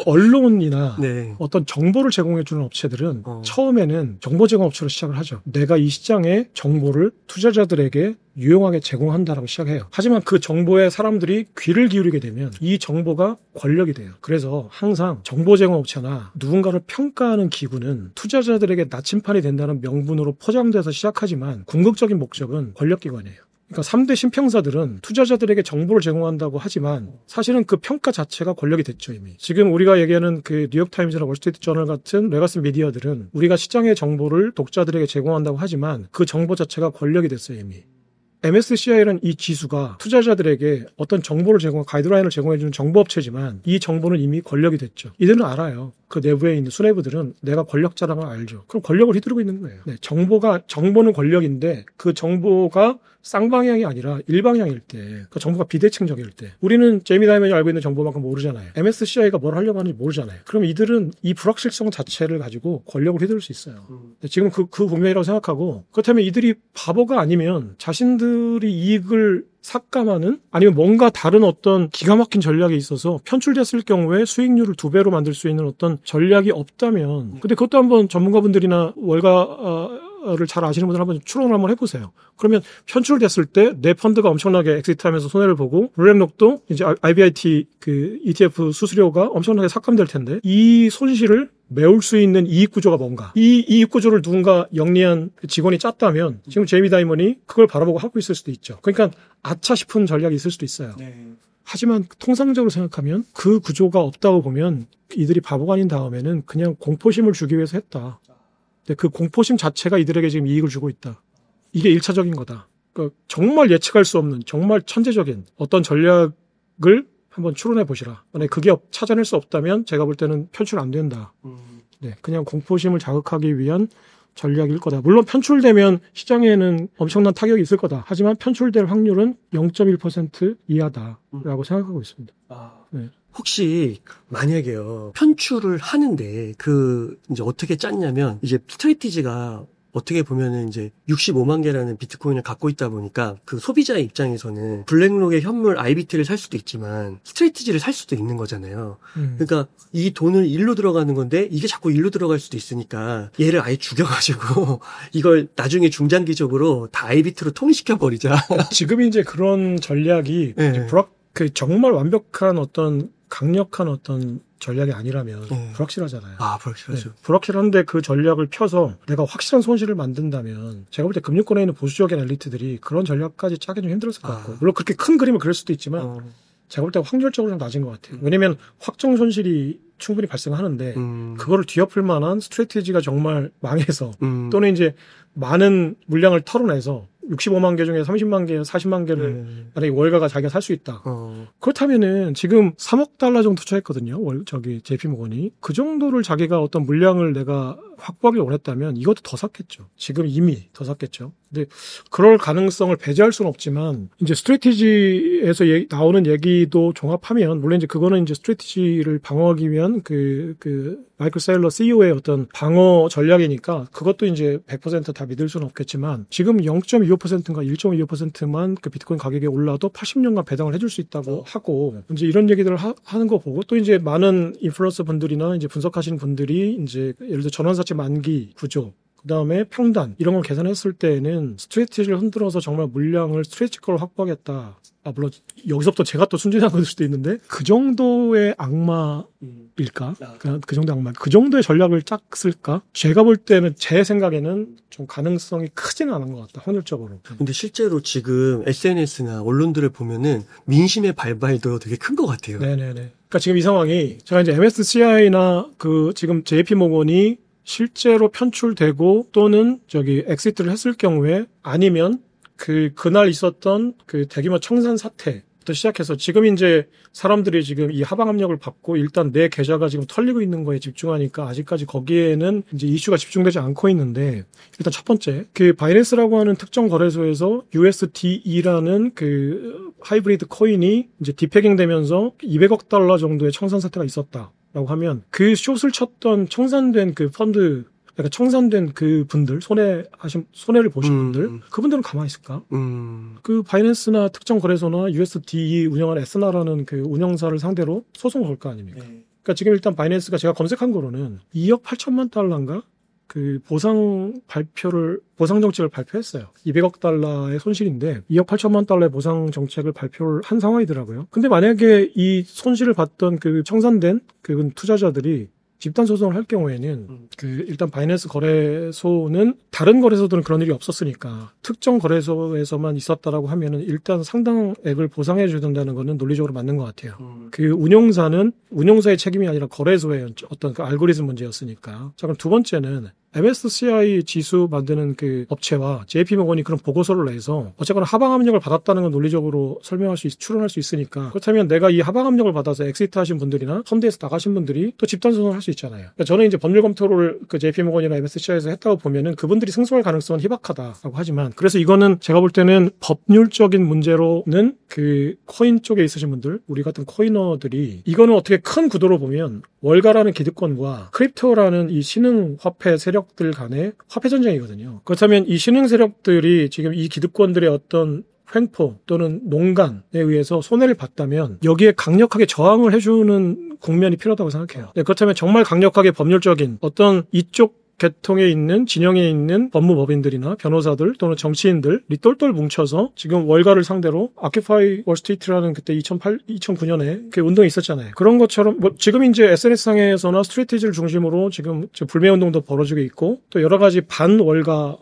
언론이나 네. 어떤 정보를 제공해주는 업체들은 처음에는 정보 제공 업체로 시작을 하죠. 내가 이 시장에 정보를 투자자들에게 유용하게 제공한다라고 시작해요. 하지만 그 정보에 사람들이 귀를 기울이게 되면 이 정보가 권력이 돼요. 그래서 항상 정보 제공 업체나 누군가를 평가하는 기구는 투자자들에게 나침판이 된다는 명분으로 포장돼서 시작하지만 궁극적인 목적은 권력기관이에요. 그러니까 3대 신평사들은 투자자들에게 정보를 제공한다고 하지만 사실은 그 평가 자체가 권력이 됐죠, 이미. 지금 우리가 얘기하는 그 뉴욕타임즈나 월스트리트 저널 같은 레거시 미디어들은 우리가 시장의 정보를 독자들에게 제공한다고 하지만 그 정보 자체가 권력이 됐어요, 이미. MSCI라는 이 지수가 투자자들에게 어떤 정보를 가이드라인을 제공해주는 정보업체지만 이 정보는 이미 권력이 됐죠. 이들은 알아요. 그 내부에 있는 수뇌부들은 내가 권력자라는 걸 알죠. 그럼 권력을 휘두르고 있는 거예요. 네, 정보는 권력인데 그 정보가 쌍방향이 아니라 일방향일 때, 그 정보가 비대칭적일 때, 우리는 제이미 다이먼이 알고 있는 정보만큼 모르잖아요. MSCI가 뭘 하려고 하는지 모르잖아요. 그럼 이들은 이 불확실성 자체를 가지고 권력을 휘두를 수 있어요. 지금 그 국면이라고 생각하고, 그렇다면 이들이 바보가 아니면 자신들이 이익을 삭감하는 아니면 뭔가 다른 어떤 기가 막힌 전략이 있어서 편출됐을 경우에 수익률을 2배로 만들 수 있는 어떤 전략이 없다면, 근데 그것도 한번 전문가분들이나 월가를 잘 아시는 분들 한번 추론을 한번 해보세요. 그러면 편출됐을 때 내 펀드가 엄청나게 엑시트하면서 손해를 보고 블랙록도 이제 IBIT 그 ETF 수수료가 엄청나게 삭감될 텐데 이 손실을 메울 수 있는 이익 구조가 뭔가? 이 이익 구조를 누군가 영리한 직원이 짰다면 지금 제이미 다이먼이 그걸 바라보고 하고 있을 수도 있죠. 그러니까 아차 싶은 전략이 있을 수도 있어요. 네. 하지만 통상적으로 생각하면 그 구조가 없다고 보면 이들이 바보가 아닌 다음에는 그냥 공포심을 주기 위해서 했다. 근데 그 공포심 자체가 이들에게 지금 이익을 주고 있다. 이게 1차적인 거다. 그러니까 정말 예측할 수 없는 정말 천재적인 어떤 전략을 한번 추론해 보시라. 만약에 그게 찾아낼 수 없다면 제가 볼 때는 편출 안 된다. 네, 그냥 공포심을 자극하기 위한 전략일 거다. 물론 편출되면 시장에는 엄청난 타격이 있을 거다. 하지만 편출될 확률은 0.1% 이하다라고 생각하고 있습니다. 네. 혹시 만약에요 편출을 하는데 이제 어떻게 짰냐면 이제 스트레티지가 어떻게 보면은 이제 65만 개라는 비트코인을 갖고 있다 보니까 그 소비자의 입장에서는 블랙록의 현물 IBT를 살 수도 있지만 스트레이티지를 살 수도 있는 거잖아요. 그러니까 이 돈을 일로 들어가는 건데 이게 자꾸 일로 들어갈 수도 있으니까 얘를 아예 죽여가지고 이걸 나중에 중장기적으로 다 IBT로 통일시켜버리자. 지금 이제 그런 전략이 네. 이제 정말 완벽한 어떤 강력한 어떤 전략이 아니라면 불확실하잖아요. 불확실하죠. 네, 불확실한데 그 전략을 펴서 내가 확실한 손실을 만든다면 제가 볼 때 금융권에 있는 보수적인 엘리트들이 그런 전략까지 짜기 좀 힘들었을 것 같고 물론 그렇게 큰 그림을 그릴 수도 있지만 제가 볼 때 확률적으로 좀 낮은 것 같아요. 왜냐하면 확정 손실이 충분히 발생하는데 그거를 뒤엎을 만한 스트래티지가 정말 망해서 또는 이제 많은 물량을 털어내서 65만 개 중에 30만 개, 40만 개를 만약에 월가가 자기가 살 수 있다. 그렇다면은 지금 3억 달러 정도 투자했거든요. JP모건이. 그 정도를 자기가 어떤 물량을 내가 확보하길 원했다면 이것도 더 샀겠죠. 지금 이미 더 샀겠죠. 근데 그럴 가능성을 배제할 수는 없지만 이제 스트래티지에서 나오는 얘기도 종합하면 물론 이제 그거는 이제 스트래티지를 방어하기 위한 그 마이클 세일러 CEO의 어떤 방어 전략이니까 그것도 이제 100% 다 믿을 수는 없겠지만 지금 0.25%인가 1.25%만 그 비트코인 가격이 올라도 80년간 배당을 해줄 수 있다고 하고 이제 이런 얘기들을 하는 거 보고 또 이제 많은 인플루언서 분들이나 이제 분석하시는 분들이 이제 예를 들어 전환사채 만기 구조 그다음에 평단 이런 걸 계산했을 때는 스트레티지를 흔들어서 정말 물량을 스트레티컬로 확보하겠다. 물론 여기서부터 제가 또 순진한 걸 수도 있는데 그 정도의 악마일까? 그 정도의 악마. 그 정도의 전략을 짰을까? 제가 볼 때는 제 생각에는 좀 가능성이 크지는 않은 것 같다. 확률적으로. 근데 실제로 지금 SNS나 언론들을 보면은 민심의 발발도 되게 큰 것 같아요. 네네네. 그러니까 지금 이 상황이 제가 이제 MSCI나 그 지금 JP모건이 실제로 편출되고 또는 엑시트를 했을 경우에 아니면 그날 있었던 그 대규모 청산 사태부터 시작해서 지금 이제 사람들이 지금 이 하방 압력을 받고 일단 내 계좌가 지금 털리고 있는 거에 집중하니까 아직까지 거기에는 이제 이슈가 집중되지 않고 있는데 일단 첫 번째 그 바이낸스라고 하는 특정 거래소에서 USDE라는 그 하이브리드 코인이 이제 디패깅 되면서 200억 달러 정도의 청산 사태가 있었다라고 하면 그 숏을 쳤던 청산된 그 펀드에 그러니까 청산된 그 분들, 손해를 보신 분들, 그분들은 가만히 있을까? 그 바이낸스나 특정 거래소나 USDE 운영하는 에스나라는 그 운영사를 상대로 소송을 걸 거 아닙니까? 그러니까 지금 일단 바이낸스가 제가 검색한 거로는 2억 8천만 달러인가? 그 보상 정책을 발표했어요. 200억 달러의 손실인데 2억 8천만 달러의 보상 정책을 발표를 한 상황이더라고요. 근데 만약에 이 손실을 봤던 그 청산된 그 투자자들이 집단 소송을 할 경우에는 그 일단 바이낸스 거래소는 다른 거래소들은 그런 일이 없었으니까 특정 거래소에서만 있었다라고 하면은 일단 상당액을 보상해 줘야 된다는 거는 논리적으로 맞는 것 같아요. 그 운용사의 책임이 아니라 거래소의 어떤 그 알고리즘 문제였으니까. 자, 그럼 두 번째는 MSCI 지수 만드는 그 업체와 JP모건이 그런 보고서를 내서 어쨌거나 하방 압력을 받았다는 건 논리적으로 추론할 수 있으니까 그렇다면 내가 이 하방 압력을 받아서 엑시트 하신 분들이나 펀드에서 나가신 분들이 또 집단 소송을 할 수 있잖아요. 그러니까 저는 이제 법률 검토를 그 JP모건이나 MSCI에서 했다고 보면은 그분들이 승소할 가능성은 희박하다라고 하지만 그래서 이거는 제가 볼 때는 법률적인 문제로는 그 코인 쪽에 있으신 분들, 우리 같은 코이너들이 이거는 어떻게 큰 구도로 보면 월가라는 기득권과 크립토라는 이 신흥 화폐 세력들 간의 화폐 전쟁이거든요. 그렇다면 이 신흥 세력들이 지금 이 기득권들의 어떤 횡포 또는 농간에 의해서 손해를 봤다면 여기에 강력하게 저항을 해주는 국면이 필요하다고 생각해요. 그렇다면 정말 강력하게 법률적인 어떤 이쪽 계통에 있는 진영에 있는 법무법인들이나 변호사들 또는 정치인들이 똘똘 뭉쳐서 지금 월가를 상대로 아큐파이 월스트리트라는 그때 2009년에 그 운동이 있었잖아요. 그런 것처럼 뭐 지금 이제 SNS상에서나 스트레티지를 중심으로 지금 불매 운동도 벌어지고 있고 또 여러 가지 반월가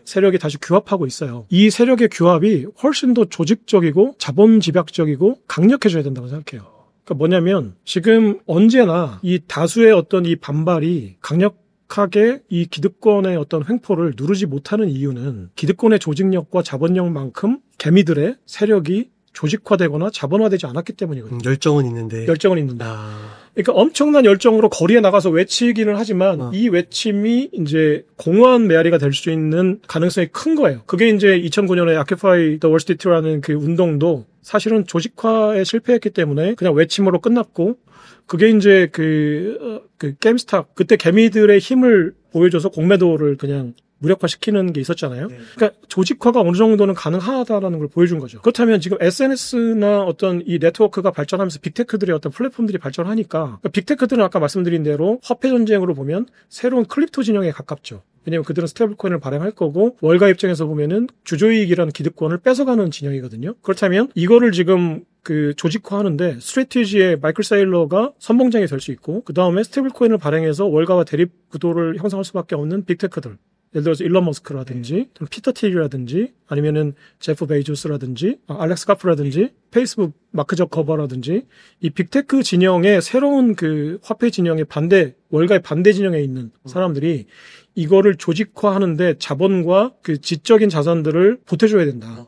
세력이 다시 규합하고 있어요. 이 세력의 규합이 훨씬 더 조직적이고 자본 집약적이고 강력해져야 된다고 생각해요. 그러니까 뭐냐면 지금 언제나 이 다수의 어떤 이 반발이 강력하게 이 기득권의 어떤 횡포를 누르지 못하는 이유는 기득권의 조직력과 자본력만큼 개미들의 세력이 조직화되거나 자본화되지 않았기 때문이거든요. 열정은 있는데. 그러니까 엄청난 열정으로 거리에 나가서 외치기는 하지만 이 외침이 이제 공허한 메아리가 될 수 있는 가능성이 큰 거예요. 그게 이제 2009년에 아큐파이 더 월스트리트라는 그 운동도 사실은 조직화에 실패했기 때문에 그냥 외침으로 끝났고 그게 이제 그 게임스탑 그때 개미들의 힘을 보여줘서 공매도를 그냥 무력화시키는 게 있었잖아요. 그러니까 조직화가 어느 정도는 가능하다라는 걸 보여준 거죠. 그렇다면 지금 SNS나 어떤 이 네트워크가 발전하면서 빅테크들의 어떤 플랫폼들이 발전하니까 그러니까 빅테크들은 아까 말씀드린 대로 화폐 전쟁으로 보면 새로운 크립토 진영에 가깝죠. 왜냐면 그들은 스테이블코인을 발행할 거고 월가 입장에서 보면은 주조이익이라는 기득권을 뺏어가는 진영이거든요. 그렇다면 이거를 지금 그 조직화하는데 스트래티지의 마이클 사일러가 선봉장이 될 수 있고 그 다음에 스테이블코인을 발행해서 월가와 대립 구도를 형성할 수밖에 없는 빅테크들. 예를 들어서 일론 머스크라든지 피터 틸이라든지 아니면은 제프 베이조스라든지 알렉스 카프라든지 페이스북 마크 저커버라든지 이 빅테크 진영의 새로운 그 화폐 진영의 월가의 반대 진영에 있는 사람들이 이거를 조직화하는데 자본과 그 지적인 자산들을 보태줘야 된다.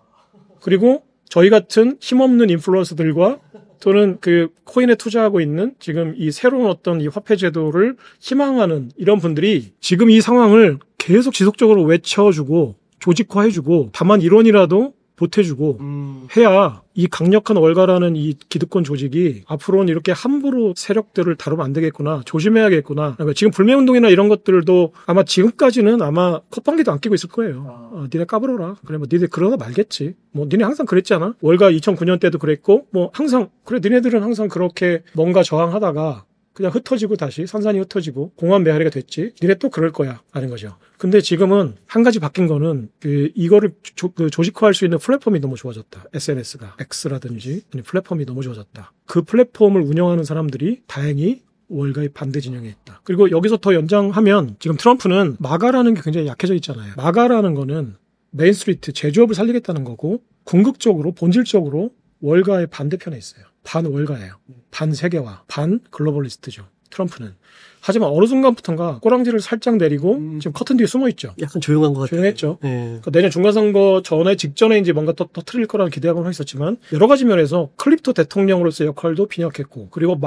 그리고 저희 같은 힘없는 인플루언서들과 또는 그 코인에 투자하고 있는 지금 이 새로운 어떤 이 화폐 제도를 희망하는 이런 분들이 지금 이 상황을 계속 지속적으로 외쳐주고 조직화해주고 다만 일원이라도 보태주고 해야 이 강력한 월가라는 이 기득권 조직이 앞으로는 이렇게 함부로 세력들을 다루면 안 되겠구나 조심해야겠구나. 그러니까 지금 불매운동이나 이런 것들도 아마 지금까지는 아마 콧방귀도 안 끼고 있을 거예요. 니네 까불어라. 그래 뭐 니네 그러다 말겠지. 뭐 니네 항상 그랬잖아. 월가 2009년 때도 그랬고 뭐 항상 그래 니네들은 항상 그렇게 뭔가 저항하다가 그냥 흩어지고 다시 산산이 흩어지고 공허한 메아리가 됐지. 니네 또 그럴 거야. 하는 거죠. 근데 지금은 한 가지 바뀐 거는 이거를 조직화할 수 있는 플랫폼이 너무 좋아졌다. SNS가 X라든지 플랫폼이 너무 좋아졌다. 그 플랫폼을 운영하는 사람들이 다행히 월가의 반대 진영에 있다. 그리고 여기서 더 연장하면 지금 트럼프는 마가라는 게 굉장히 약해져 있잖아요. 마가라는 거는 메인스트리트 제조업을 살리겠다는 거고 궁극적으로 본질적으로 월가의 반대편에 있어요. 반월가예요. 반세계화, 반글로벌리스트죠. 트럼프는. 하지만 어느 순간부터인가 꼬랑지를 살짝 내리고 지금 커튼 뒤에 숨어있죠. 약간 조용한 것 같아요. 조용했죠. 그러니까 내년 중간선거 직전에 이제 뭔가 터트릴 거라는 기대감을 하고 있었지만 여러 가지 면에서 클립토 대통령으로서의 역할도 빈약했고 그리고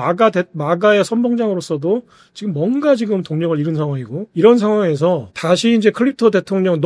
마가의 선봉장으로서도 지금 뭔가 지금 동력을 잃은 상황이고 이런 상황에서 다시 이제 클립토 대통령을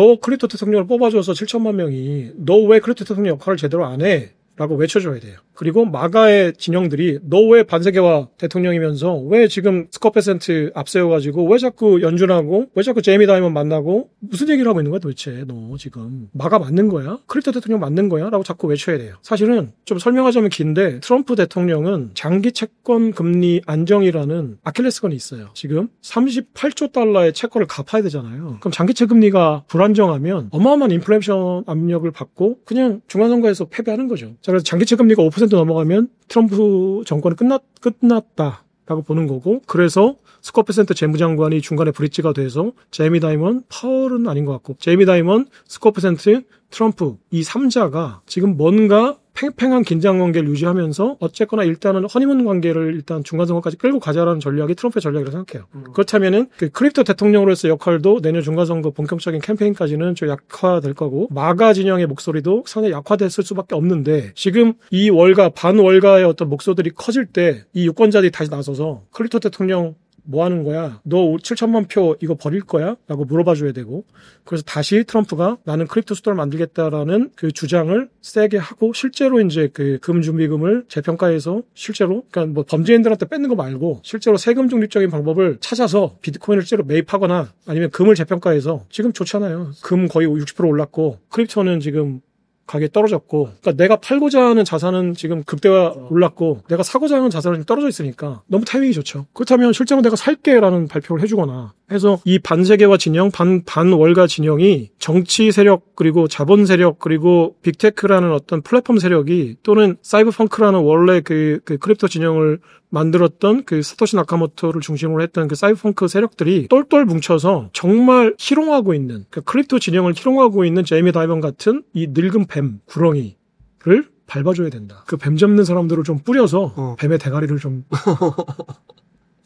뽑아줘서 7천만 명이 너 왜 클립토 대통령 역할을 제대로 안 해? 라고 외쳐줘야 돼요. 그리고 마가의 진영들이 너 왜 반세계화 대통령이면서 왜 지금 스코페센트 앞세워가지고 왜 자꾸 연준하고 왜 자꾸 제이미 다이먼 만나고 무슨 얘기를 하고 있는 거야 도대체 너 지금 마가 맞는 거야? 크립토 대통령 맞는 거야? 라고 자꾸 외쳐야 돼요. 사실은 좀 설명하자면 긴데 트럼프 대통령은 장기 채권 금리 안정이라는 아킬레스건이 있어요. 지금 38조 달러의 채권을 갚아야 되잖아요. 그럼 장기채 금리가 불안정하면 어마어마한 인플레이션 압력을 받고 그냥 중간선거에서 패배하는 거죠. 자, 그래서 장기채 금리가 5% 넘어가면 트럼프 정권은 끝났다라고 보는 거고, 그래서 스코페센트 재무장관이 중간에 브릿지가 돼서 제이미 다이먼, 파월은 아닌 것 같고 제이미 다이먼, 스코페센트, 트럼프 이 3자가 지금 뭔가 팽팽한 긴장 관계를 유지하면서 어쨌거나 일단은 허니문 관계를 일단 중간선거까지 끌고 가자라는 전략이 트럼프의 전략이라고 생각해요. 그렇다면은 그 크립토 대통령으로서의 역할도 내년 중간선거 본격적인 캠페인까지는 좀 약화될 거고, 마가 진영의 목소리도 상당히 약화됐을 수밖에 없는데, 지금 이 월가 반월가의 어떤 목소들이 커질 때 이 유권자들이 다시 나서서 크립토 대통령 뭐 하는 거야? 너 7천만 표 이거 버릴 거야? 라고 물어봐 줘야 되고, 그래서 다시 트럼프가 나는 크립토 수도를 만들겠다라는 그 주장을 세게 하고, 실제로 이제 그 금준비금을 재평가해서 실제로, 그러니까 뭐 범죄인들한테 뺏는 거 말고 실제로 세금 중립적인 방법을 찾아서 비트코인을 실제로 매입하거나 아니면 금을 재평가해서, 지금 좋잖아요. 금 거의 60% 올랐고 크립토는 지금 가격이 떨어졌고, 그러니까 내가 팔고자 하는 자산은 지금 극대화 올랐고 내가 사고자 하는 자산은 떨어져 있으니까 너무 타이밍이 좋죠. 그렇다면 실제로 내가 살게라는 발표를 해주거나 해서 이 반세계화 진영, 반월가 진영이 정치 세력 그리고 자본 세력 그리고 빅테크라는 어떤 플랫폼 세력이, 또는 사이버펑크라는 원래 그 크립토 진영을 만들었던 그 사토시 나카모토를 중심으로 했던 그 사이버펑크 세력들이 똘똘 뭉쳐서 정말 희롱하고 있는, 그 크립토 진영을 희롱하고 있는 제이미 다이먼 같은 이 늙은 뱀 구렁이를 밟아줘야 된다. 그 뱀 잡는 사람들을 좀 뿌려서 뱀의 대가리를 좀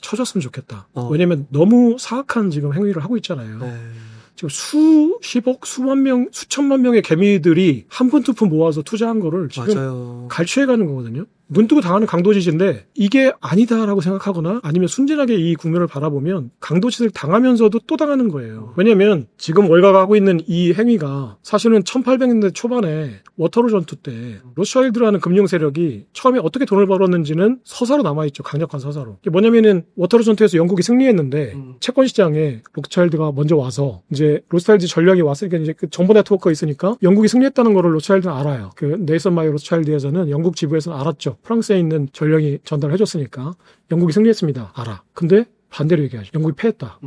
쳐줬으면 좋겠다. 왜냐면 너무 사악한 지금 행위를 하고 있잖아요. 지금 수십억, 수만 명, 수천만 명의 개미들이 한 푼 두 푼 모아서 투자한 거를 지금 맞아요. 갈취해가는 거거든요. 눈 뜨고 당하는 강도짓인데 이게 아니다라고 생각하거나 아니면 순진하게 이 국면을 바라보면 강도짓을 당하면서도 또 당하는 거예요. 왜냐면 지금 월가가 하고 있는 이 행위가 사실은 1800년대 초반에 워터루 전투 때 로스차일드라는 금융 세력이 처음에 어떻게 돈을 벌었는지는 서사로 남아있죠. 강력한 서사로. 이게 뭐냐면은 워터루 전투에서 영국이 승리했는데 채권 시장에 로스차일드가 먼저 와서 이제 로스차일드 전략이 왔으니까 이제 그 정보 네트워크가 있으니까 영국이 승리했다는 거를 로스차일드는 알아요. 그 네이선 마이 로스차일드에서는 영국 지부에서는 알았죠. 프랑스에 있는 전략이 전달해줬으니까 영국이 승리했습니다. 알아. 근데 반대로 얘기하죠. 영국이 패했다.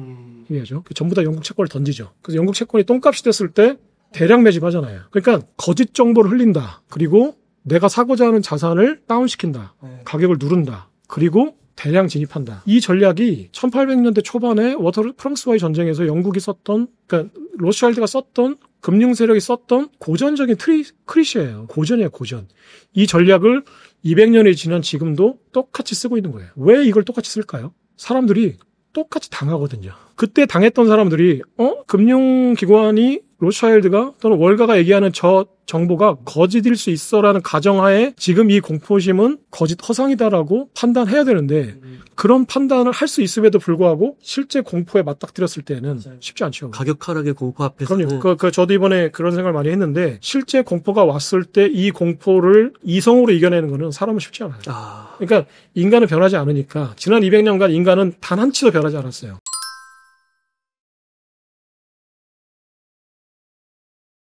얘기하죠. 전부 다 영국 채권을 던지죠. 그래서 영국 채권이 똥값이 됐을 때 대량 매집하잖아요. 그러니까 거짓 정보를 흘린다. 그리고 내가 사고자 하는 자산을 다운시킨다. 가격을 누른다. 그리고 대량 진입한다. 이 전략이 1800년대 초반에 프랑스와의 전쟁에서 영국이 썼던, 그러니까 로스차일드가 썼던, 금융 세력이 썼던 고전적인 크리셰예요. 고전이에요, 고전. 이 전략을 200년이 지난 지금도 똑같이 쓰고 있는 거예요. 왜 이걸 똑같이 쓸까요? 사람들이 똑같이 당하거든요. 그때 당했던 사람들이 금융기관이 로스차일드가 또는 월가가 얘기하는 저 정보가 거짓일 수 있어라는 가정하에 지금 이 공포심은 거짓 허상이다라고 판단해야 되는데, 그런 판단을 할 수 있음에도 불구하고 실제 공포에 맞닥뜨렸을 때는 쉽지 않죠. 가격 하락의 공포 앞에서는. 그럼요. 저도 이번에 그런 생각을 많이 했는데, 실제 공포가 왔을 때 이 공포를 이성으로 이겨내는 거는 사람은 쉽지 않아요. 그러니까 인간은 변하지 않으니까, 지난 200년간 인간은 단 한 치도 변하지 않았어요.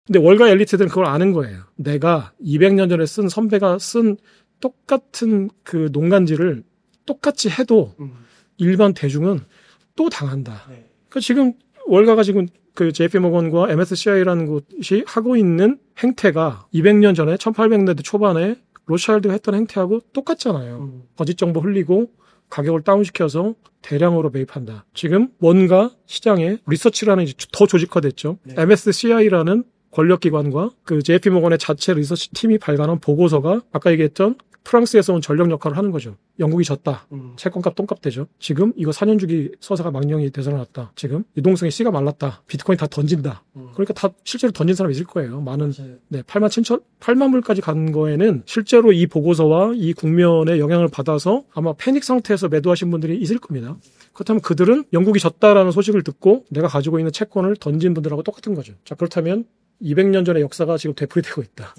근데 월가 엘리트들은 그걸 아는 거예요. 내가 200년 전에 쓴 선배가 쓴 똑같은 그 농간지를 똑같이 해도 일반 대중은 또 당한다. 그러니까 지금 월가가 지금 그 JP모건과 MSCI라는 곳이 하고 있는 행태가 200년 전에 1800년대 초반에 로스차일드가 했던 행태하고 똑같잖아요. 거짓 정보 흘리고 가격을 다운시켜서 대량으로 매입한다. 지금 뭔가 시장에 리서치라는 이제 더 조직화됐죠. MSCI라는 권력기관과 그 JP모건의 자체 리서치 팀이 발간한 보고서가 아까 얘기했던 프랑스에서 온 전력 역할을 하는 거죠. 영국이 졌다. 채권값 똥값 되죠. 지금 이거 4년 주기 서사가 망령이 되살아났다. 지금 유동성이 씨가 말랐다. 비트코인 다 던진다. 그러니까 다 실제로 던진 사람이 있을 거예요. 많은 8만 불까지 간 거에는 실제로 이 보고서와 이 국면의 영향을 받아서 아마 패닉 상태에서 매도하신 분들이 있을 겁니다. 그렇다면 그들은 영국이 졌다라는 소식을 듣고 내가 가지고 있는 채권을 던진 분들하고 똑같은 거죠. 자, 그렇다면 200년 전의 역사가 지금 되풀이되고 있다.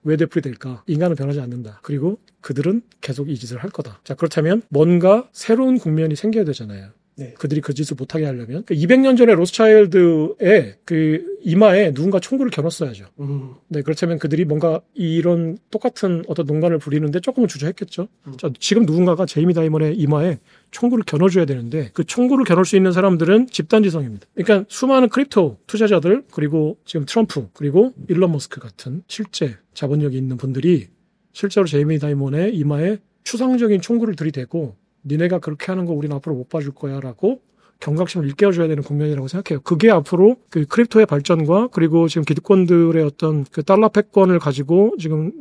왜 되풀이될까? 인간은 변하지 않는다. 그리고 그들은 계속 이 짓을 할 거다. 자, 그렇다면 뭔가 새로운 국면이 생겨야 되잖아요. 네. 그들이 그 짓을 못하게 하려면 200년 전에 로스차일드의 그 이마에 누군가 총구를 겨눴어야죠. 네, 그렇다면 그들이 뭔가 이런 똑같은 어떤 농간을 부리는데 조금은 주저했겠죠. 자, 지금 누군가가 제이미 다이먼의 이마에 총구를 겨눠줘야 되는데 그 총구를 겨눌 수 있는 사람들은 집단지성입니다. 그러니까 수많은 크립토 투자자들 그리고 지금 트럼프 그리고 일론 머스크 같은 실제 자본력이 있는 분들이 실제로 제이미 다이먼의 이마에 추상적인 총구를 들이대고 니네가 그렇게 하는 거 우리는 앞으로 못 봐줄 거야 라고 경각심을 일깨워줘야 되는 국면이라고 생각해요. 그게 앞으로 그 크립토의 발전과 그리고 지금 기득권들의 어떤 그 달러 패권을 가지고 지금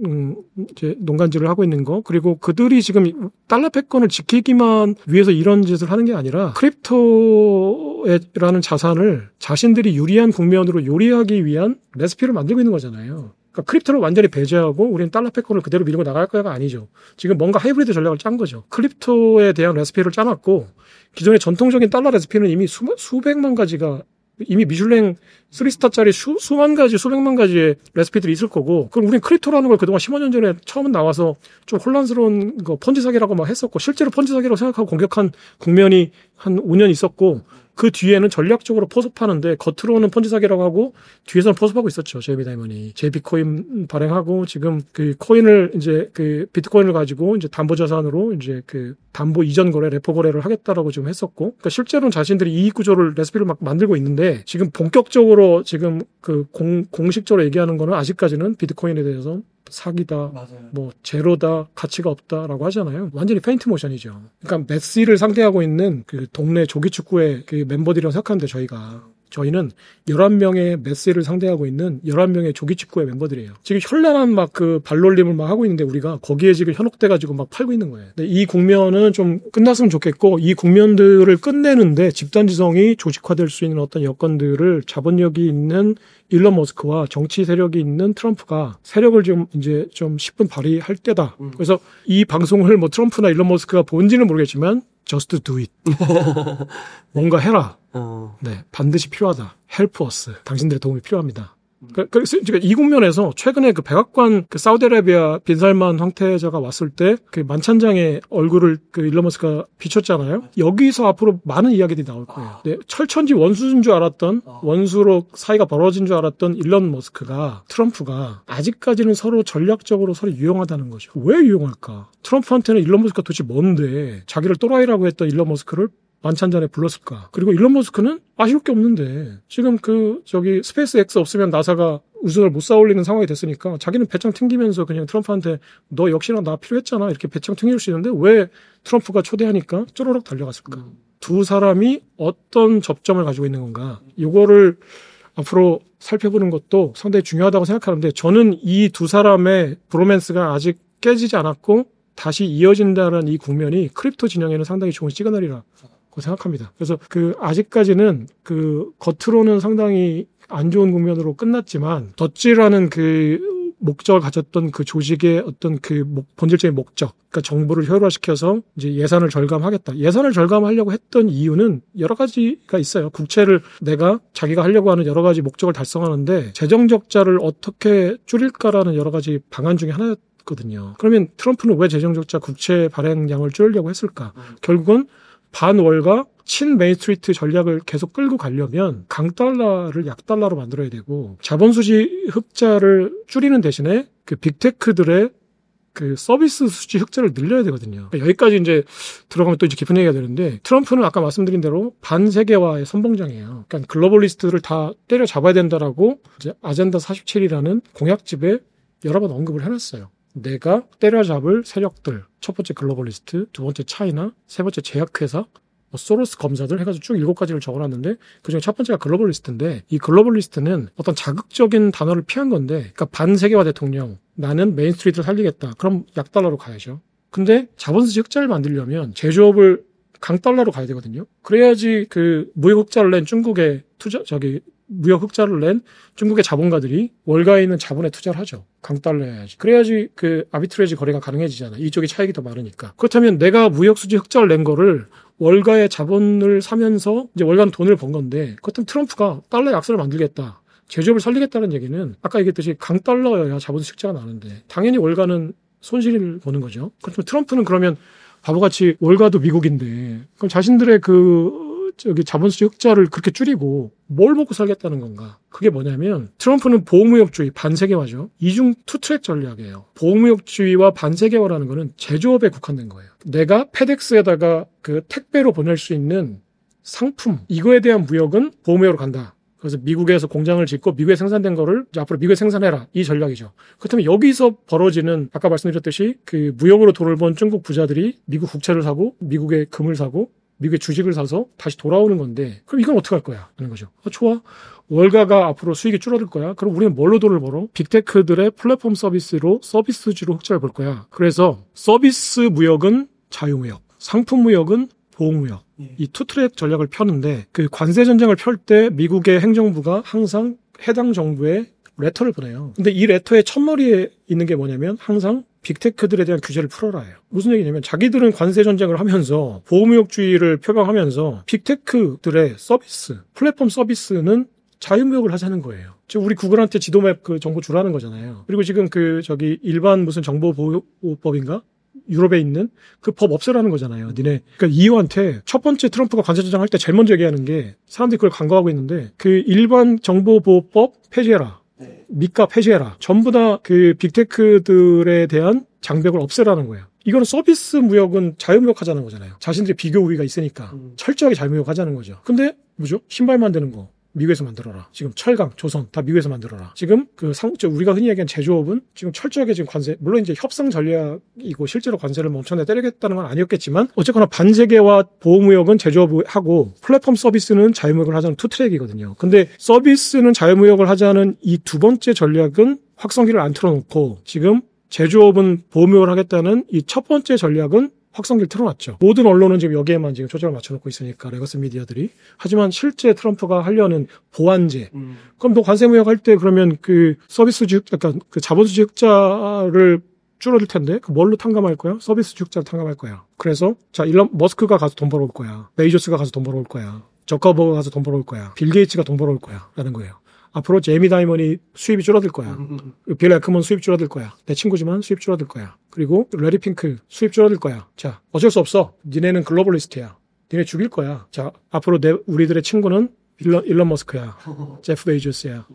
이제 농간질을 하고 있는 거 그리고 그들이 지금 달러 패권을 지키기만 위해서 이런 짓을 하는 게 아니라 크립토라는 자산을 자신들이 유리한 국면으로 요리하기 위한 레시피를 만들고 있는 거잖아요. 그러니까 크립토를 완전히 배제하고 우리는 달러 패권을 그대로 밀고 나갈 거야가 아니죠. 지금 뭔가 하이브리드 전략을 짠 거죠. 크립토에 대한 레시피를 짜놨고 기존의 전통적인 달러 레시피는 이미 수백만 가지가 이미 미슐랭 3스타짜리 수만 가지, 수백만 가지의 레시피들이 있을 거고 그럼 우리는 크립토라는 걸 그동안 15년 전에 처음 나와서 좀 혼란스러운 거 펀지 사기라고 막 했었고 실제로 펀지 사기라고 생각하고 공격한 국면이 한 5년 있었고 그 뒤에는 전략적으로 포섭하는데 겉으로는 펀지 사기라고 하고 뒤에서는 포섭하고 있었죠. 제이미 다이먼이. 제비코인 발행하고 지금 그 코인을 이제 그 비트코인을 가지고 이제 담보 자산으로 이제 그 담보 이전 거래, 레포 거래를 하겠다라고 지금 했었고 그러니까 실제로는 자신들이 이익 구조를 레시피를 막 만들고 있는데 지금 본격적으로 지금 그 공식적으로 얘기하는 거는 아직까지는 비트코인에 대해서 사기다, 맞아요. 뭐 제로다, 가치가 없다라고 하잖아요. 완전히 페인트 모션이죠. 그러니까 메시를 상대하고 있는 그 동네 조기축구의 그 멤버들이라고 생각하는데 저희는 11명의 메시를 상대하고 있는 11명의 조기축구의 멤버들이에요. 지금 현란한 막 그 발놀림을 막 하고 있는데 우리가 거기에 지금 현혹돼가지고 막 팔고 있는 거예요. 근데 이 국면은 좀 끝났으면 좋겠고 이 국면들을 끝내는데 집단지성이 조직화될 수 있는 어떤 여건들을 자본력이 있는 일론 머스크와 정치 세력이 있는 트럼프가 세력을 좀 이제 좀 10분 발휘할 때다. 그래서 이 방송을 뭐 트럼프나 일론 머스크가 본지는 모르겠지만 just do it. 뭔가 해라. 네, 반드시 필요하다. help us. 당신들의 도움이 필요합니다. 그래서 이 국면에서 최근에 그 백악관 그 사우디아라비아 빈살만 황태자가 왔을 때 그 만찬장의 얼굴을 그 일론 머스크가 비췄잖아요. 여기서 앞으로 많은 이야기들이 나올 거예요. 네, 철천지 원수인 줄 알았던 원수로 사이가 벌어진 줄 알았던 일론 머스크가 트럼프가 아직까지는 서로 전략적으로 서로 유용하다는 거죠. 왜 유용할까? 트럼프한테는 일론 머스크가 도대체 뭔데 자기를 또라이라고 했던 일론 머스크를 만찬전에 불렀을까? 그리고 일론 머스크는 아쉬울 게 없는데 지금 스페이스 X 없으면 나사가 우주선을 못 쏴올리는 상황이 됐으니까 자기는 배짱 튕기면서 그냥 트럼프한테 너 역시나 나 필요했잖아 이렇게 배짱 튕길 수 있는데 왜 트럼프가 초대하니까 쪼르륵 달려갔을까? 두 사람이 어떤 접점을 가지고 있는 건가? 이거를 앞으로 살펴보는 것도 상당히 중요하다고 생각하는데 저는 이 두 사람의 브로맨스가 아직 깨지지 않았고 다시 이어진다는 이 국면이 크립토 진영에는 상당히 좋은 시그널이라고 생각합니다. 그래서 아직까지는 겉으로는 상당히 안 좋은 국면으로 끝났지만 덧지라는 목적을 가졌던 그 조직의 어떤 본질적인 목적, 그러니까 정부를 효율화시켜서 이제 예산을 절감하겠다. 예산을 절감하려고 했던 이유는 여러 가지가 있어요. 국채를 자기가 하려고 하는 여러 가지 목적을 달성하는데 재정 적자를 어떻게 줄일까라는 여러 가지 방안 중에 하나였거든요. 그러면 트럼프는 왜 재정 적자 국채 발행량을 줄이려고 했을까? 결국은 반월가 친메인스트리트 전략을 계속 끌고 가려면 강달러를 약달러로 만들어야 되고 자본수지 흑자를 줄이는 대신에 빅테크들의 서비스 수지 흑자를 늘려야 되거든요. 그러니까 여기까지 이제 들어가면 또 이제 깊은 얘기가 되는데 트럼프는 아까 말씀드린 대로 반세계화의 선봉장이에요. 그러니까 글로벌리스트를 다 때려잡아야 된다라고 이제 아젠다 47이라는 공약집에 여러 번 언급을 해놨어요. 내가 때려잡을 세력들, 첫 번째 글로벌리스트, 두 번째 차이나, 세 번째 제약회사, 소로스 검사들 해가지고 쭉 7가지를 적어놨는데 그중에 첫 번째가 글로벌리스트인데 이 글로벌리스트는 어떤 자극적인 단어를 피한 건데 그러니까 반세계화 대통령, 나는 메인스트리트를 살리겠다. 그럼 약달러로 가야죠. 근데 자본수지 흑자를 만들려면 제조업을 강달러로 가야 되거든요. 그래야지 무역 흑자를 낸 중국의 무역 흑자를 낸 중국의 자본가들이 월가에 있는 자본에 투자를 하죠. 강달러 해야지. 그래야지 아비트레이지 거래가 가능해지잖아. 이쪽에 차익이 더 많으니까. 그렇다면 내가 무역 수지 흑자를 낸 거를 월가의 자본을 사면서 이제 월가는 돈을 번 건데 그렇다면 트럼프가 달러 약세를 만들겠다. 제조업을 살리겠다는 얘기는 아까 얘기했듯이 강달러여야 자본 수익자가 나는데 당연히 월가는 손실을 보는 거죠. 그럼 트럼프는 그러면 바보같이 월가도 미국인데 그럼 자신들의 자본주의 흑자를 그렇게 줄이고 뭘 먹고 살겠다는 건가? 그게 뭐냐면 트럼프는 보호무역주의, 반세계화죠. 이중 투트랙 전략이에요. 보호무역주의와 반세계화라는 거는 제조업에 국한된 거예요. 내가 페덱스에다가 그 택배로 보낼 수 있는 상품, 이거에 대한 무역은 보호무역으로 간다. 그래서 미국에서 공장을 짓고 미국에 생산된 거를 이제 앞으로 미국에 생산해라. 이 전략이죠. 그렇다면 여기서 벌어지는 아까 말씀드렸듯이 그 무역으로 돈을 번 중국 부자들이 미국 국채를 사고 미국의 금을 사고 미국의 주식을 사서 다시 돌아오는 건데 그럼 이건 어떻게 할 거야? 하는 거죠. 좋아. 월가가 앞으로 수익이 줄어들 거야. 그럼 우리는 뭘로 돈을 벌어? 빅테크들의 플랫폼 서비스로 서비스주로 흑자를 볼 거야. 그래서 서비스 무역은 자유무역, 상품 무역은 보호무역. 이 투트랙 전략을 펴는데 그 관세 전쟁을 펼 때 미국의 행정부가 항상 해당 정부에 레터를 보내요. 근데 이 레터의 첫머리에 있는 게 뭐냐면 항상 빅테크들에 대한 규제를 풀어라예요. 무슨 얘기냐면 자기들은 관세 전쟁을 하면서 보호무역주의를 표방하면서 빅테크들의 서비스, 플랫폼 서비스는 자유무역을 하자는 거예요. 즉 우리 구글한테 지도맵 그 정보 주라는 거잖아요. 그리고 지금 일반 무슨 정보보호법인가? 유럽에 있는 그 법 없애라는 거잖아요. 니네. 그러니까 EU한테 첫 번째 트럼프가 관세 전쟁할 때 제일 먼저 얘기하는 게 사람들이 그걸 간과하고 있는데 그 일반 정보보호법 폐지해라. 미카 폐지해라. 전부 다 그 빅테크들에 대한 장벽을 없애라는 거예요. 이거는 서비스 무역은 자유무역 하자는 거잖아요. 자신들의 비교 우위가 있으니까 철저하게 자유무역 하자는 거죠. 근데 뭐죠? 신발 만드는 거. 미국에서 만들어라. 지금 철강, 조선 다 미국에서 만들어라. 지금 우리가 흔히 얘기하는 제조업은 지금 철저하게 지금 관세, 물론 이제 협상 전략이고 실제로 관세를 엄청나게 때리겠다는 건 아니었겠지만 어쨌거나 반세계와 보호무역은 제조업하고 플랫폼 서비스는 자유무역을 하자는 투트랙이거든요. 근데 서비스는 자유무역을 하자는 이 두 번째 전략은 확성기를 안 틀어놓고 지금 제조업은 보호무역을 하겠다는 이 첫 번째 전략은 확성기를 틀어놨죠. 모든 언론은 지금 여기에만 지금 초점을 맞춰놓고 있으니까 레거스 미디어들이. 하지만 실제 트럼프가 하려는 보완제. 그럼 너 관세무역 할 때 그러면 그 약간 그 자본주의 흑자를 줄어들 텐데 그 뭘로 탕감할 거야? 서비스 흑자를 탕감할 거야. 그래서 자 일론 머스크가 가서 돈 벌어올 거야. 베이조스가 가서 돈 벌어올 거야. 저커버가 가서 돈 벌어올 거야. 빌 게이츠가 돈 벌어올 거야. 라는 거예요. 앞으로 제이미 다이먼이 수입이 줄어들 거야. 빌 에크먼 수입 줄어들 거야. 내 친구지만 수입 줄어들 거야. 그리고 레리 핑크 수입 줄어들 거야. 자, 어쩔 수 없어. 니네는 글로벌리스트야. 니네 죽일 거야. 자, 앞으로 우리들의 친구는 일론 머스크야. 제프 베이조스야.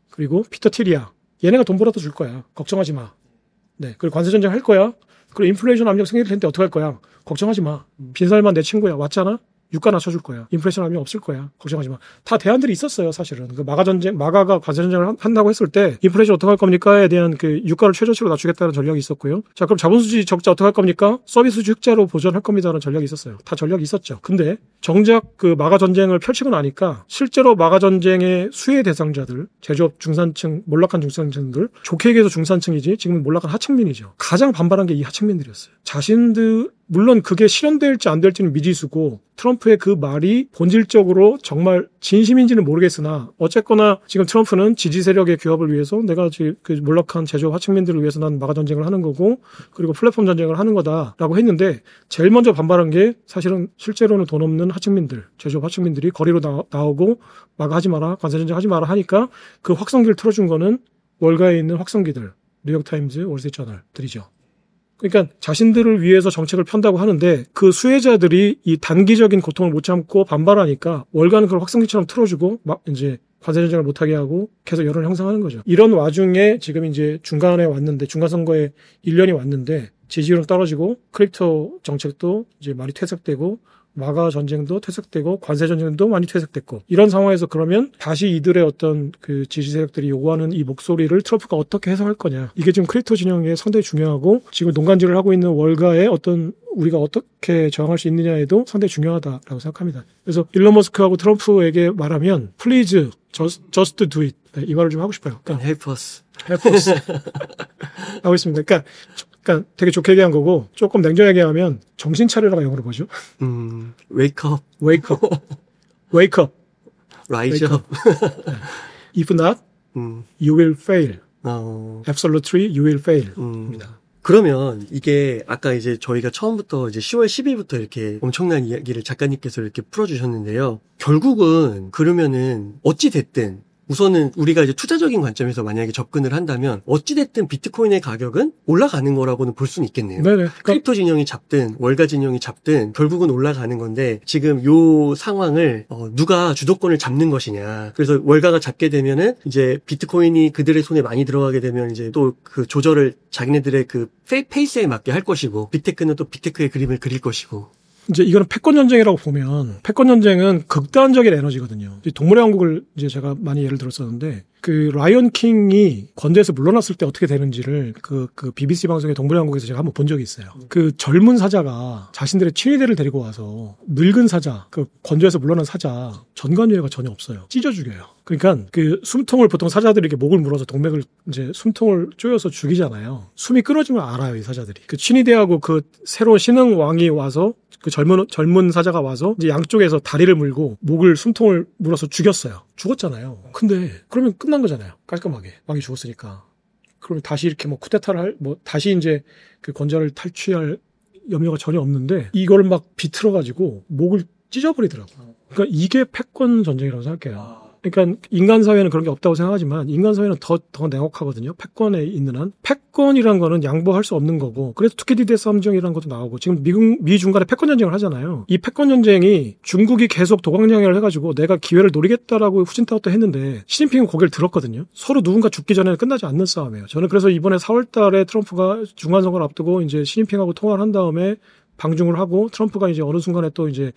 그리고 피터 틸이야. 얘네가 돈 벌어도 줄 거야. 걱정하지 마. 네. 그리고 관세 전쟁 할 거야. 그리고 인플레이션 압력 생길 텐데 어떡할 거야. 걱정하지 마. 빈살만 내 친구야. 왔잖아. 유가 낮춰줄 거야. 인플레이션 압력 없을 거야. 걱정하지 마. 다 대안들이 있었어요, 사실은. 그 마가가 관세 전쟁을 한다고 했을 때 인플레이션 어떻게 할 겁니까에 대한 그 유가를 최저치로 낮추겠다는 전략이 있었고요. 자, 그럼 자본주의 적자 어떻게 할 겁니까? 서비스주의 흑자로 보전할 겁니다라는 전략이 있었어요. 다 전략이 있었죠. 근데 정작 그 마가 전쟁을 펼치고 나니까 실제로 마가 전쟁의 수혜 대상자들, 제조업 중산층, 몰락한 중산층들, 좋게 얘기해서 중산층이지 지금은 몰락한 하층민이죠. 가장 반발한 게 이 하층민들이었어요. 물론 그게 실현될지 안 될지는 미지수고 트럼프의 그 말이 본질적으로 정말 진심인지는 모르겠으나 어쨌거나 지금 트럼프는 지지 세력의 규합을 위해서 내가 그 몰락한 제조업 하층민들을 위해서 난 마가 전쟁을 하는 거고 그리고 플랫폼 전쟁을 하는 거다라고 했는데 제일 먼저 반발한 게 사실은 실제로는 돈 없는 하층민들, 제조업 하층민들이 거리로 나오고 마가 하지 마라, 관세 전쟁 하지 마라 하니까 그 확성기를 틀어준 거는 월가에 있는 확성기들, 뉴욕타임즈, 월스트리트저널들이죠. 그러니까 자신들을 위해서 정책을 편다고 하는데 그 수혜자들이 이 단기적인 고통을 못 참고 반발하니까 월가는 그걸 확성기처럼 틀어주고 막 이제 관세 전쟁을 못하게 하고 계속 여론을 형성하는 거죠. 이런 와중에 지금 이제 중간 선거에 1년이 왔는데 지지율은 떨어지고 크립토 정책도 이제 많이 퇴색되고 마가 전쟁도 퇴색되고 관세 전쟁도 많이 퇴색됐고 이런 상황에서 그러면 다시 이들의 어떤 그 지지 세력들이 요구하는 이 목소리를 트럼프가 어떻게 해석할 거냐 이게 지금 크립토 진영에 상당히 중요하고 지금 농간질을 하고 있는 월가의 어떤 우리가 어떻게 저항할 수 있느냐에도 상당히 중요하다라고 생각합니다. 그래서 일론 머스크하고 트럼프에게 말하면 Please just do it 이 말을 좀 하고 싶어요. 그러니까 Help us. 하고 있습니다. 그러니까 되게 좋게 얘기한 거고 조금 냉정하게 얘기하면 정신 차리라가 영어로 뭐죠? Wake up. Wake up. Wake up. Rise up. If not, you will fail. Absolutely, you will fail. 입니다. 그러면 이게 아까 이제 저희가 처음부터 이제 10월 10일부터 이렇게 엄청난 이야기를 작가님께서 이렇게 풀어주셨는데요. 결국은 그러면은 어찌 됐든 우선은 우리가 이제 투자적인 관점에서 만약에 접근을 한다면 어찌됐든 비트코인의 가격은 올라가는 거라고는 볼 수는 있겠네요. 네네. 크립토 진영이 잡든 월가 진영이 잡든 결국은 올라가는 건데 지금 요 상황을 누가 주도권을 잡는 것이냐. 그래서 월가가 잡게 되면은 이제 비트코인이 그들의 손에 많이 들어가게 되면 이제 또 그 조절을 자기네들의 그 페이스에 맞게 할 것이고 빅테크는 또 빅테크의 그림을 그릴 것이고. 이제 이거는 패권 전쟁이라고 보면 패권 전쟁은 극단적인 에너지거든요. 동물의 왕국을 이제 제가 많이 예를 들었었는데 그 라이언 킹이 건조에서 물러났을 때 어떻게 되는지를 그 BBC 방송의 동물의 왕국에서 제가 한번 본 적이 있어요. 그 젊은 사자가 자신들의 친위대를 데리고 와서 늙은 사자, 그 건조에서 물러난 사자 전관유해가 전혀 없어요. 찢어 죽여요. 그러니까 그 숨통을 보통 사자들이 이렇게 목을 물어서 동맥을 이제 숨통을 쪼여서 죽이잖아요. 숨이 끊어지면 알아요, 이 사자들이. 그 친위대하고 그 새로운 신흥 왕이 와서 그 젊은 사자가 와서 이제 양쪽에서 다리를 물고 목을 숨통을 물어서 죽였어요. 죽었잖아요. 근데 그러면 끝난 거잖아요. 깔끔하게. 왕이 죽었으니까. 그러면 다시 이렇게 뭐 쿠데타를 다시 이제 그 권좌를 탈취할 염려가 전혀 없는데 이걸 막 비틀어가지고 목을 찢어버리더라고요. 그러니까 이게 패권 전쟁이라고 생각해요. 그러니까 인간 사회는 그런 게 없다고 생각하지만 인간 사회는 더 냉혹하거든요. 패권에 있는 한. 패권이란 거는 양보할 수 없는 거고 그래서 투키디데스 함정이라는 것도 나오고 지금 미중 간에 패권 전쟁을 하잖아요. 이 패권 전쟁이 중국이 계속 도광양해를 해가지고 내가 기회를 노리겠다라고 후진타오도 했는데 시진핑은 고개를 들었거든요. 서로 누군가 죽기 전에는 끝나지 않는 싸움이에요. 저는 그래서 이번에 4월 달에 트럼프가 중간선거를 앞두고 이제 시진핑하고 통화를 한 다음에 방중을 하고 트럼프가 이제 어느 순간에 또 이제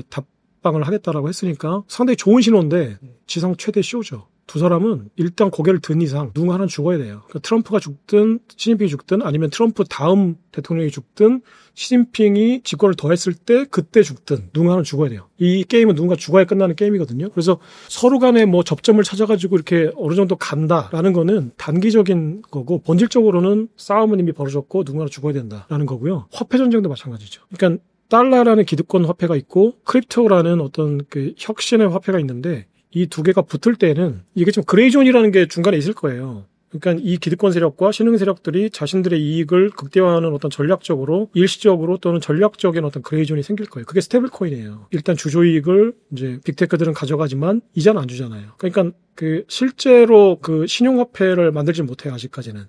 답방을 하겠다라고 했으니까 상당히 좋은 신호인데 지상 최대 쇼죠. 두 사람은 일단 고개를 든 이상 누군가 하나는 죽어야 돼요. 그러니까 트럼프가 죽든 시진핑이 죽든 아니면 트럼프 다음 대통령이 죽든 시진핑이 집권을 더 했을 때 그때 죽든 누군가 하나는 죽어야 돼요. 이 게임은 누군가 죽어야 끝나는 게임이거든요. 그래서 서로 간에 뭐 접점을 찾아가지고 이렇게 어느 정도 간다라는 거는 단기적인 거고 본질적으로는 싸움은 이미 벌어졌고 누군가 죽어야 된다라는 거고요. 화폐 전쟁도 마찬가지죠. 그러니까 달러라는 기득권 화폐가 있고 크립토라는 어떤 그 혁신의 화폐가 있는데 이 두 개가 붙을 때는 이게 좀 그레이존이라는 게 중간에 있을 거예요. 그러니까 이 기득권 세력과 신흥 세력들이 자신들의 이익을 극대화하는 어떤 전략적으로 일시적으로 또는 전략적인 어떤 그레이존이 생길 거예요. 그게 스테이블 코인이에요. 일단 주조이익을 이제 빅테크들은 가져가지만 이자는 안 주잖아요. 그러니까 그 실제로 그 신용화폐를 만들지 못해요. 아직까지는.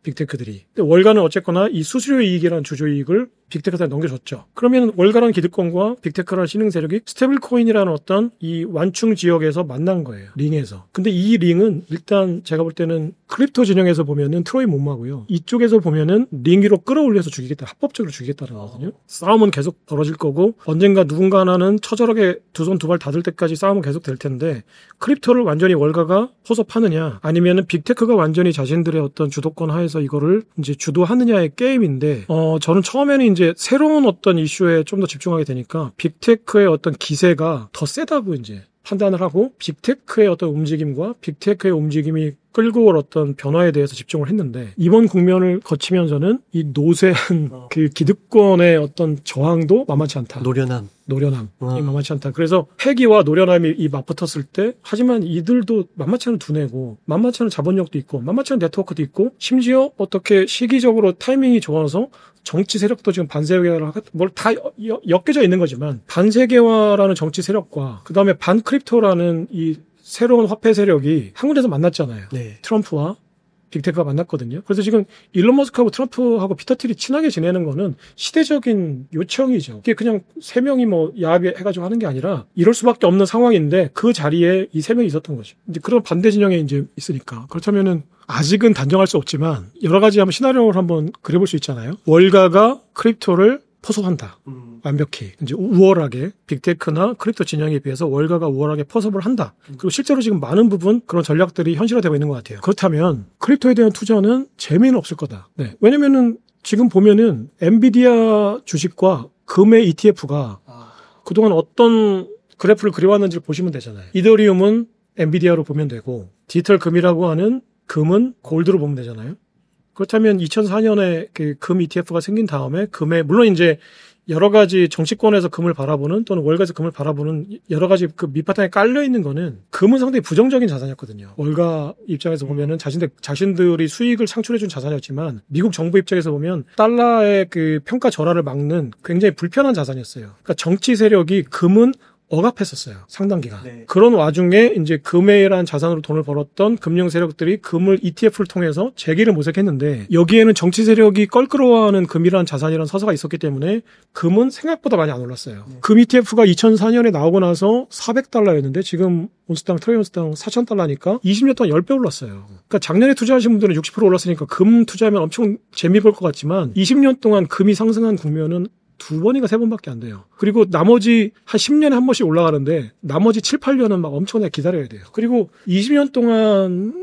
빅테크들이. 근데 월가는 어쨌거나 이 수수료 이익이라는 주조 이익을 빅테크한테 넘겨줬죠. 그러면 월가라는 기득권과 빅테크라는 신흥 세력이 스테이블 코인이라는 어떤 이 완충 지역에서 만난 거예요. 링에서. 근데 이 링은 일단 제가 볼 때는 크립토 진영에서 보면은 트로이 못 마고요. 이쪽에서 보면은 링 위로 끌어올려서 죽이겠다. 합법적으로 죽이겠다는 거거든요. 싸움은 계속 벌어질 거고 언젠가 누군가 하나는 처절하게 두 손 두 발 닫을 때까지 싸움은 계속 될 텐데 크립토를 완전히 월가가 포섭하느냐 아니면은 빅테크가 완전히 자신들의 어떤 주도권 하에서 이거를 이제 주도하느냐의 게임인데 저는 처음에는 이제 새로운 어떤 이슈에 좀 더 집중하게 되니까 빅테크의 어떤 기세가 더 세다고 이제 판단을 하고 빅테크의 어떤 움직임과 빅테크의 움직임이 끌고 올 어떤 변화에 대해서 집중을 했는데 이번 국면을 거치면서는 이 노쇠한 그 기득권의 어떤 저항도 만만치 않다. 노련함. 이 만만치 않다. 그래서 패기와 노련함이 이 맞붙었을 때 하지만 이들도 만만치 않은 두뇌고 만만치 않은 자본력도 있고 만만치 않은 네트워크도 있고 심지어 어떻게 시기적으로 타이밍이 좋아서 정치 세력도 지금 반세계화를 뭘 다 엮여져 있는 거지만 반세계화라는 정치 세력과 그다음에 반크립토라는 이 새로운 화폐 세력이 한 군데서 만났잖아요. 네. 트럼프와 빅테크가 만났거든요. 그래서 지금 일론 머스크하고 트럼프하고 피터 틸이 친하게 지내는 거는 시대적인 요청이죠. 이게 그냥 세 명이 뭐 야합해가지고 하는 게 아니라 이럴 수밖에 없는 상황인데 그 자리에 이 세 명이 있었던 거죠. 이제 그런 반대 진영에 이제 있으니까. 그렇다면은 아직은 단정할 수 없지만 여러 가지 한번 시나리오를 한번 그려볼 수 있잖아요. 월가가 크립토를 포섭한다. 완벽히. 이제 우월하게 빅테크나 크립토 진영에 비해서 월가가 우월하게 포섭을 한다. 그리고 실제로 지금 많은 부분 그런 전략들이 현실화되고 있는 것 같아요. 그렇다면 크립토에 대한 투자는 재미는 없을 거다. 네. 왜냐면은 지금 보면은 엔비디아 주식과 금의 ETF가 그동안 어떤 그래프를 그려왔는지를 보시면 되잖아요. 이더리움은 엔비디아로 보면 되고 디지털 금이라고 하는 금은 골드로 보면 되잖아요. 그렇다면 2004년에 그 금 ETF가 생긴 다음에 금에 물론 이제 여러 가지 정치권에서 금을 바라보는 또는 월가에서 금을 바라보는 여러 가지 그 밑바탕에 깔려 있는 거는 금은 상당히 부정적인 자산이었거든요. 월가 입장에서 보면은 자신들이 수익을 창출해 준 자산이었지만 미국 정부 입장에서 보면 달러의 그 평가 절하를 막는 굉장히 불편한 자산이었어요. 그러니까 정치 세력이 금은 억압했었어요. 상당 기간. 네. 그런 와중에 이제 금에라는 자산으로 돈을 벌었던 금융 세력들이 금을 ETF를 통해서 재기를 모색했는데 여기에는 정치 세력이 껄끄러워하는 금이라는 자산이라는 서사가 있었기 때문에 금은 생각보다 많이 안 올랐어요. 네. 금 ETF가 2004년에 나오고 나서 $400였는데 지금 온스당 트레이 온스당 $4,000니까 20년 동안 10배 올랐어요. 그러니까 작년에 투자하신 분들은 60% 올랐으니까 금 투자하면 엄청 재미 볼 것 같지만 20년 동안 금이 상승한 국면은 2번인가 3번밖에 안 돼요. 그리고 나머지 한 10년에 한 번씩 올라가는데 나머지 7, 8년은 막 엄청나게 기다려야 돼요. 그리고 20년 동안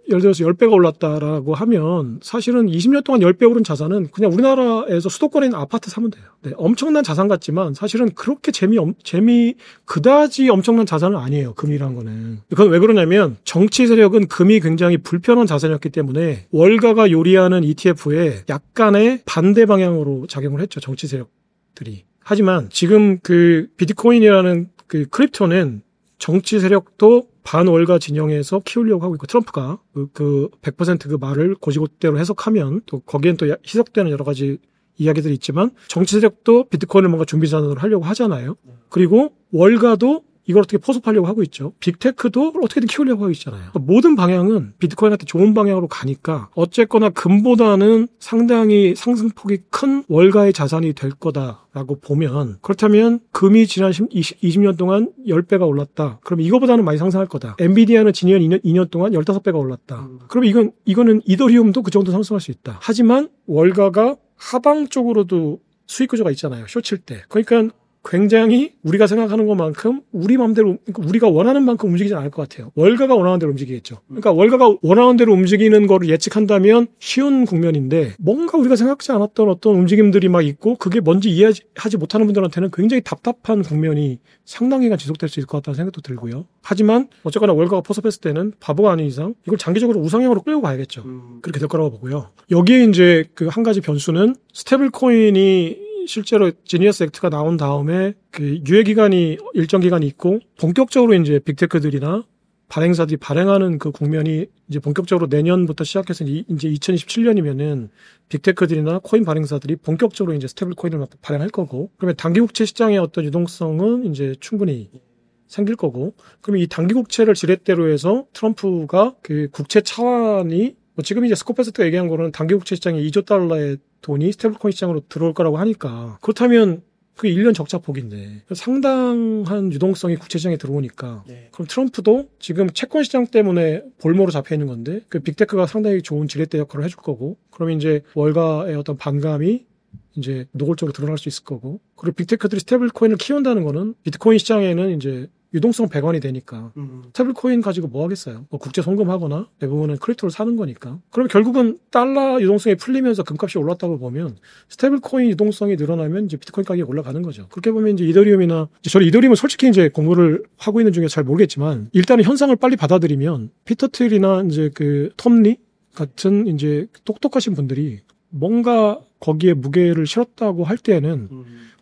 예를 들어서 10배가 올랐다라고 하면 사실은 20년 동안 10배 오른 자산은 그냥 우리나라에서 수도권에 있는 아파트 사면 돼요. 네, 엄청난 자산 같지만 사실은 그렇게 그다지 엄청난 자산은 아니에요. 금이란 거는. 그건 왜 그러냐면 정치 세력은 금이 굉장히 불편한 자산이었기 때문에 월가가 요리하는 ETF에 약간의 반대 방향으로 작용을 했죠. 정치 세력들이. 하지만 지금 그 비트코인이라는 그 크립토는 정치 세력도 반월가 진영에서 키우려고 하고 있고 트럼프가 그 100% 그 말을 곧이곧대로 해석하면 또 거기엔 또 희석되는 여러 가지 이야기들이 있지만 정치 세력도 비트코인을 뭔가 준비 자산으로 하려고 하잖아요. 그리고 월가도 이걸 어떻게 포섭하려고 하고 있죠. 빅테크도 어떻게든 키우려고 하고 있잖아요. 모든 방향은 비트코인한테 좋은 방향으로 가니까 어쨌거나 금보다는 상당히 상승폭이 큰 월가의 자산이 될 거다라고 보면 그렇다면 금이 지난 20년 동안 10배가 올랐다. 그럼 이거보다는 많이 상승할 거다. 엔비디아는 지난 2년 동안 15배가 올랐다. 그럼 이거는 이더리움도 그 정도 상승할 수 있다. 하지만 월가가 하방 쪽으로도 수익 구조가 있잖아요. 쇼칠 때. 그러니까 굉장히 우리가 생각하는 것만큼 우리 마음대로 우리가 원하는 만큼 움직이지 않을 것 같아요. 월가가 원하는 대로 움직이겠죠. 그러니까 월가가 원하는 대로 움직이는 거를 예측한다면 쉬운 국면인데 뭔가 우리가 생각지 않았던 어떤 움직임들이 막 있고 그게 뭔지 이해하지 못하는 분들한테는 굉장히 답답한 국면이 상당 기간 지속될 수 있을 것 같다는 생각도 들고요. 하지만 어쨌거나 월가가 포섭했을 때는 바보가 아닌 이상 이걸 장기적으로 우상향으로 끌고 가야겠죠. 그렇게 될 거라고 보고요. 여기에 이제 그 한 가지 변수는 스테이블 코인이 실제로 지니어스 액트가 나온 다음에 그 유예 기간이 일정 기간이 있고 본격적으로 이제 빅테크들이나 발행사들이 발행하는 그 국면이 이제 본격적으로 내년부터 시작해서 이제 2027년이면은 빅테크들이나 코인 발행사들이 본격적으로 이제 스테이블 코인을 발행할 거고 그러면 단기 국채 시장의 어떤 유동성은 이제 충분히 생길 거고 그러면 이 단기 국채를 지렛대로 해서 트럼프가 그 국채 차환이 지금 이제 스코페스트가 얘기한 거는 단기 국채 시장에 $2조 돈이 스테이블코인 시장으로 들어올 거라고 하니까 그렇다면 그게 1년 적자 폭인데 상당한 유동성이 국채 시장에 들어오니까 네. 그럼 트럼프도 지금 채권 시장 때문에 볼모로 잡혀 있는 건데 그 빅테크가 상당히 좋은 지렛대 역할을 해줄 거고 그럼 이제 월가의 어떤 반감이 이제 노골적으로 드러날 수 있을 거고 그리고 빅테크들이 스테이블 코인을 키운다는 거는 비트코인 시장에는 이제 유동성 100원이 되니까 스테이블 코인 가지고 뭐 하겠어요? 뭐 국제 송금하거나 대부분은 크립토를 사는 거니까. 그러면 결국은 달러 유동성이 풀리면서 금값이 올랐다고 보면 스테이블 코인 유동성이 늘어나면 이제 비트코인 가격이 올라가는 거죠. 그렇게 보면 이제 이더리움이나 저는 이더리움은 솔직히 이제 공부를 하고 있는 중에 잘 모르겠지만 일단은 현상을 빨리 받아들이면 피터 틸이나 이제 그 톰리 같은 이제 똑똑하신 분들이 뭔가 거기에 무게를 실었다고 할 때에는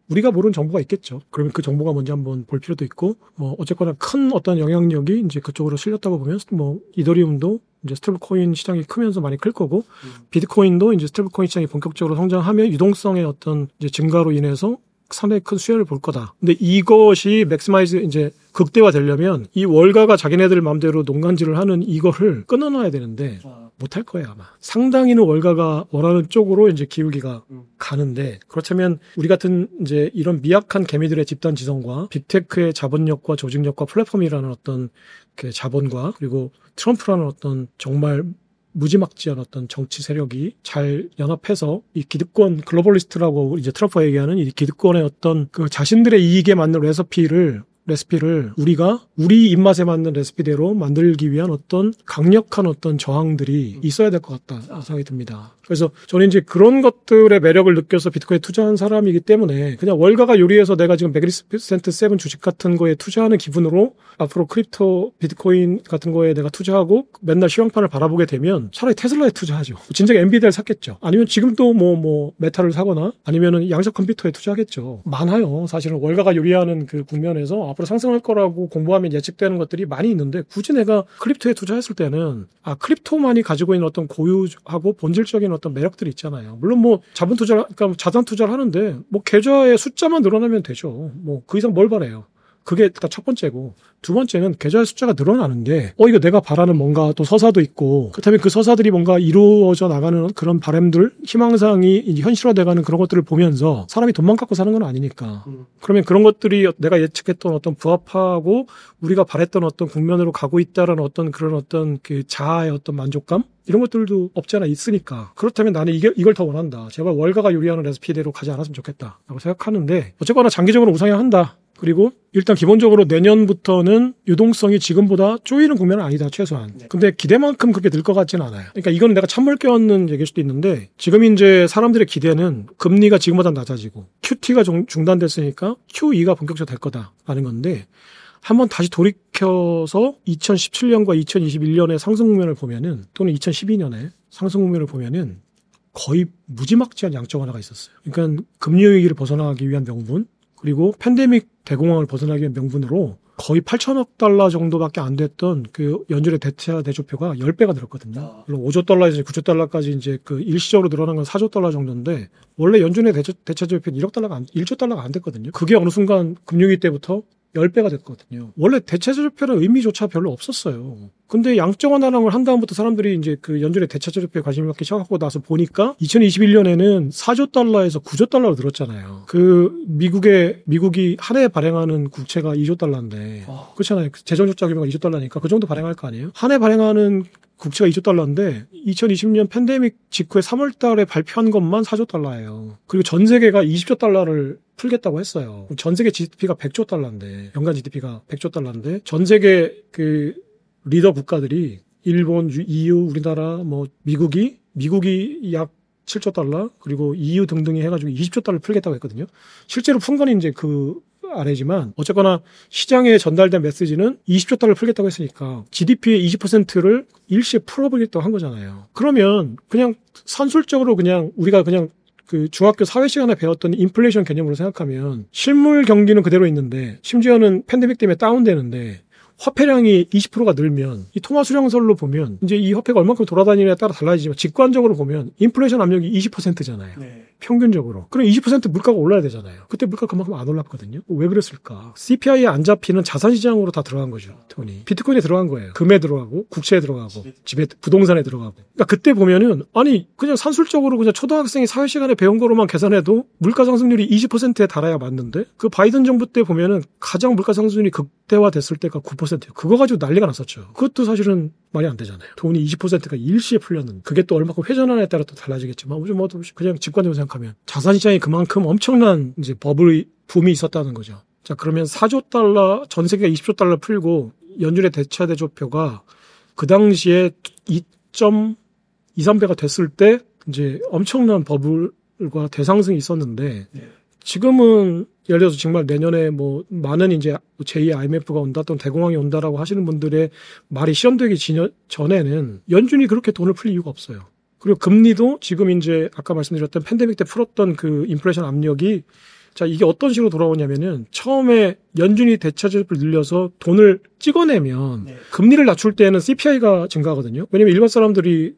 우리가 모르는 정보가 있겠죠. 그러면 그 정보가 뭔지 한번 볼 필요도 있고, 뭐, 어쨌거나 큰 어떤 영향력이 이제 그쪽으로 실렸다고 보면, 뭐, 이더리움도 이제 스테이블 코인 시장이 크면서 많이 클 거고, 비트코인도 이제 스테이블 코인 시장이 본격적으로 성장하면 유동성의 어떤 이제 증가로 인해서 상당히 큰 수혜를 볼 거다. 근데 이것이 맥시마이즈 이제 극대화 되려면 이 월가가 자기네들 마음대로 농간질을 하는 이거를 끊어놔야 되는데 못할 거예요 아마. 상당히는 월가가 원하는 쪽으로 이제 기울기가 가는데 그렇다면 우리 같은 이제 이런 미약한 개미들의 집단 지성과 빅테크의 자본력과 조직력과 플랫폼이라는 어떤 그 자본과 그리고 트럼프라는 어떤 정말 무지막지한 어떤 정치 세력이 잘 연합해서 이 기득권 글로벌리스트라고 이제 트럼프가 얘기하는 이 기득권의 어떤 그 자신들의 이익에 맞는 레시피를 우리가 우리 입맛에 맞는 레시피대로 만들기 위한 어떤 강력한 어떤 저항들이 있어야 될 것 같다 생각이 듭니다. 그래서 저는 이제 그런 것들의 매력을 느껴서 비트코인에 투자한 사람이기 때문에 그냥 월가가 요리해서 내가 지금 100% 7 주식 같은 거에 투자하는 기분으로 앞으로 크립토 비트코인 같은 거에 내가 투자하고 맨날 시황판을 바라보게 되면 차라리 테슬라에 투자하죠. 진작 엔비디아를 샀겠죠. 아니면 지금도 뭐 메타를 사거나 아니면은 양적 컴퓨터에 투자하겠죠. 많아요. 사실은 월가가 요리하는 그 국면에서 앞으로 상승할 거라고 공부하면 예측되는 것들이 많이 있는데 굳이 내가 크립토에 투자했을 때는 크립토만이 가지고 있는 어떤 고유하고 본질적인 어떤 매력들이 있잖아요. 물론 뭐 자본 투자, 그러니까 자산 투자를 하는데 뭐 계좌의 숫자만 늘어나면 되죠. 뭐 그 이상 뭘 바래요. 그게 일단 첫 번째고, 두 번째는 계좌의 숫자가 늘어나는 게 이거 내가 바라는 뭔가 또 서사도 있고, 그렇다면 그 서사들이 뭔가 이루어져 나가는 그런 바람들, 희망사항이 이제 현실화돼가는 그런 것들을 보면서 사람이 돈만 갖고 사는 건 아니니까. 그러면 그런 것들이 내가 예측했던 어떤 부합하고 우리가 바랬던 어떤 국면으로 가고 있다라는 어떤 그런 어떤 그 자아의 어떤 만족감, 이런 것들도 없지 않아 있으니까. 그렇다면 나는 이걸 더 원한다. 제발 월가가 요리하는 레시피대로 가지 않았으면 좋겠다 라고 생각하는데, 어쨌거나 장기적으로 우상향 한다. 그리고 일단 기본적으로 내년부터는 유동성이 지금보다 쪼이는 국면은 아니다, 최소한. 근데 기대만큼 그렇게 늘 것 같지는 않아요. 그러니까 이거는 내가 찬물 껴얹는 얘기일 수도 있는데, 지금 이제 사람들의 기대는 금리가 지금보다 낮아지고 QT가 중단됐으니까 QE가 본격적으로 될 거다라는 건데, 한번 다시 돌이켜서 2017년과 2021년의 상승 국면을 보면은, 또는 2012년에 상승 국면을 보면은 거의 무지막지한 양적 완화가 있었어요. 그러니까 금리 위기를 벗어나기 위한 명분, 그리고 팬데믹 대공황을 벗어나기 위한 명분으로 거의 8천억 달러 정도밖에 안 됐던 그 연준의 대차 대조표가 10배가 늘었거든요. 물론 5조 달러에서 9조 달러까지 이제 그 일시적으로 늘어난 건 4조 달러 정도인데, 원래 연준의 대차 대조표는 1조 달러가 안 됐거든요. 그게 어느 순간 금융위기 때부터 10배가 됐거든요. 원래 대체조표는 의미조차 별로 없었어요. 근데 양적 완화를 한 다음부터 사람들이 이제 그 연준의 대체조표에 관심을 갖기 시작하고 나서 보니까 2021년에는 4조 달러에서 9조 달러로 늘었잖아요. 그 미국이 한 해에 발행하는 국채가 2조 달러인데, 그렇잖아요. 재정적자 규모가 2조 달러니까 그 정도 발행할 거 아니에요? 한 해 발행하는 국채가 2조 달러인데 2020년 팬데믹 직후에 3월 달에 발표한 것만 4조 달러예요. 그리고 전 세계가 20조 달러를 풀겠다고 했어요. 전 세계 GDP가 100조 달러인데, 연간 GDP가 100조 달러인데, 전 세계 그 리더 국가들이 일본, EU, 우리나라, 뭐 미국이 약 7조 달러, 그리고 EU 등등이 해가지고 20조 달러를 풀겠다고 했거든요. 실제로 푼 건 이제 그 아래지만, 어쨌거나 시장에 전달된 메시지는 20조 달러를 풀겠다고 했으니까 GDP의 20%를 일시에 풀어보겠다고 한 거잖아요. 그러면 그냥 산술적으로 그냥 우리가 그냥 그 중학교 사회 시간에 배웠던 인플레이션 개념으로 생각하면 실물 경기는 그대로 있는데, 심지어는 팬데믹 때문에 다운되는데 화폐량이 20%가 늘면, 이 통화 수량설로 보면 이제 이 화폐가 얼마큼 돌아다니느냐에 따라 달라지지만, 직관적으로 보면 인플레이션 압력이 20%잖아요. 네. 평균적으로. 그럼 20% 물가가 올라야 되잖아요. 그때 물가가 그만큼 안 올랐거든요. 왜 그랬을까? CPI에 안 잡히는 자산시장으로 다 들어간 거죠, 돈이. 비트코인에 들어간 거예요. 금에 들어가고, 국채에 들어가고, 집에, 부동산에 들어가고. 그러니까 그때 보면은, 아니, 그냥 산술적으로 그냥 초등학생이 사회 시간에 배운 거로만 계산해도 물가 상승률이 20%에 달아야 맞는데, 그 바이든 정부 때 보면은 가장 물가 상승률이 극대화됐을 때가 9%예요. 그거 가지고 난리가 났었죠. 그것도 사실은 말이 안 되잖아요. 돈이 20%가 일시에 풀렸는데, 그게 또 얼마큼 회전하냐에 따라 또 달라지겠지만, 뭐 그냥 직관적으로 생각하면 자산시장이 그만큼 엄청난 이제 버블의 붐이 있었다는 거죠. 자, 그러면 4조 달러, 전 세계가 20조 달러 풀고 연준의 대차 대조표가 그 당시에 2.23배가 됐을 때 이제 엄청난 버블과 대상승이 있었는데, 지금은 예를 들어서 정말 내년에 뭐 많은 이제 제2의 IMF가 온다 또는 대공황이 온다라고 하시는 분들의 말이 실현되기 전에는 연준이 그렇게 돈을 풀 이유가 없어요. 그리고 금리도 지금 이제 아까 말씀드렸던 팬데믹 때 풀었던 그 인플레이션 압력이, 자, 이게 어떤 식으로 돌아오냐면은, 처음에 연준이 대차조표를 늘려서 돈을 찍어내면 금리를 낮출 때는 CPI가 증가하거든요. 왜냐면 일반 사람들이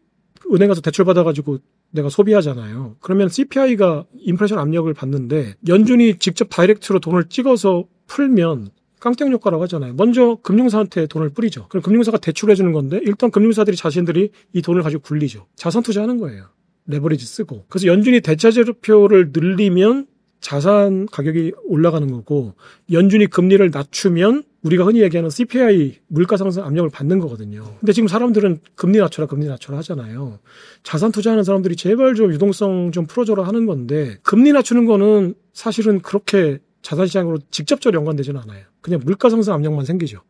은행 가서 대출 받아가지고 내가 소비하잖아요. 그러면 CPI가 인플레이션 압력을 받는데, 연준이 직접 다이렉트로 돈을 찍어서 풀면 깡통 효과라고 하잖아요. 먼저 금융사한테 돈을 뿌리죠. 그럼 금융사가 대출해주는 건데, 일단 금융사들이 자신들이 이 돈을 가지고 굴리죠. 자산 투자하는 거예요. 레버리지 쓰고. 그래서 연준이 대차제표를 늘리면 자산 가격이 올라가는 거고, 연준이 금리를 낮추면 우리가 흔히 얘기하는 CPI 물가 상승 압력을 받는 거거든요. 근데 지금 사람들은 금리 낮춰라 하잖아요. 자산 투자하는 사람들이 제발 좀 유동성 좀 풀어줘라 하는 건데, 금리 낮추는 거는 사실은 그렇게 자산시장으로 직접적으로 연관되지는 않아요. 그냥 물가 상승 압력만 생기죠.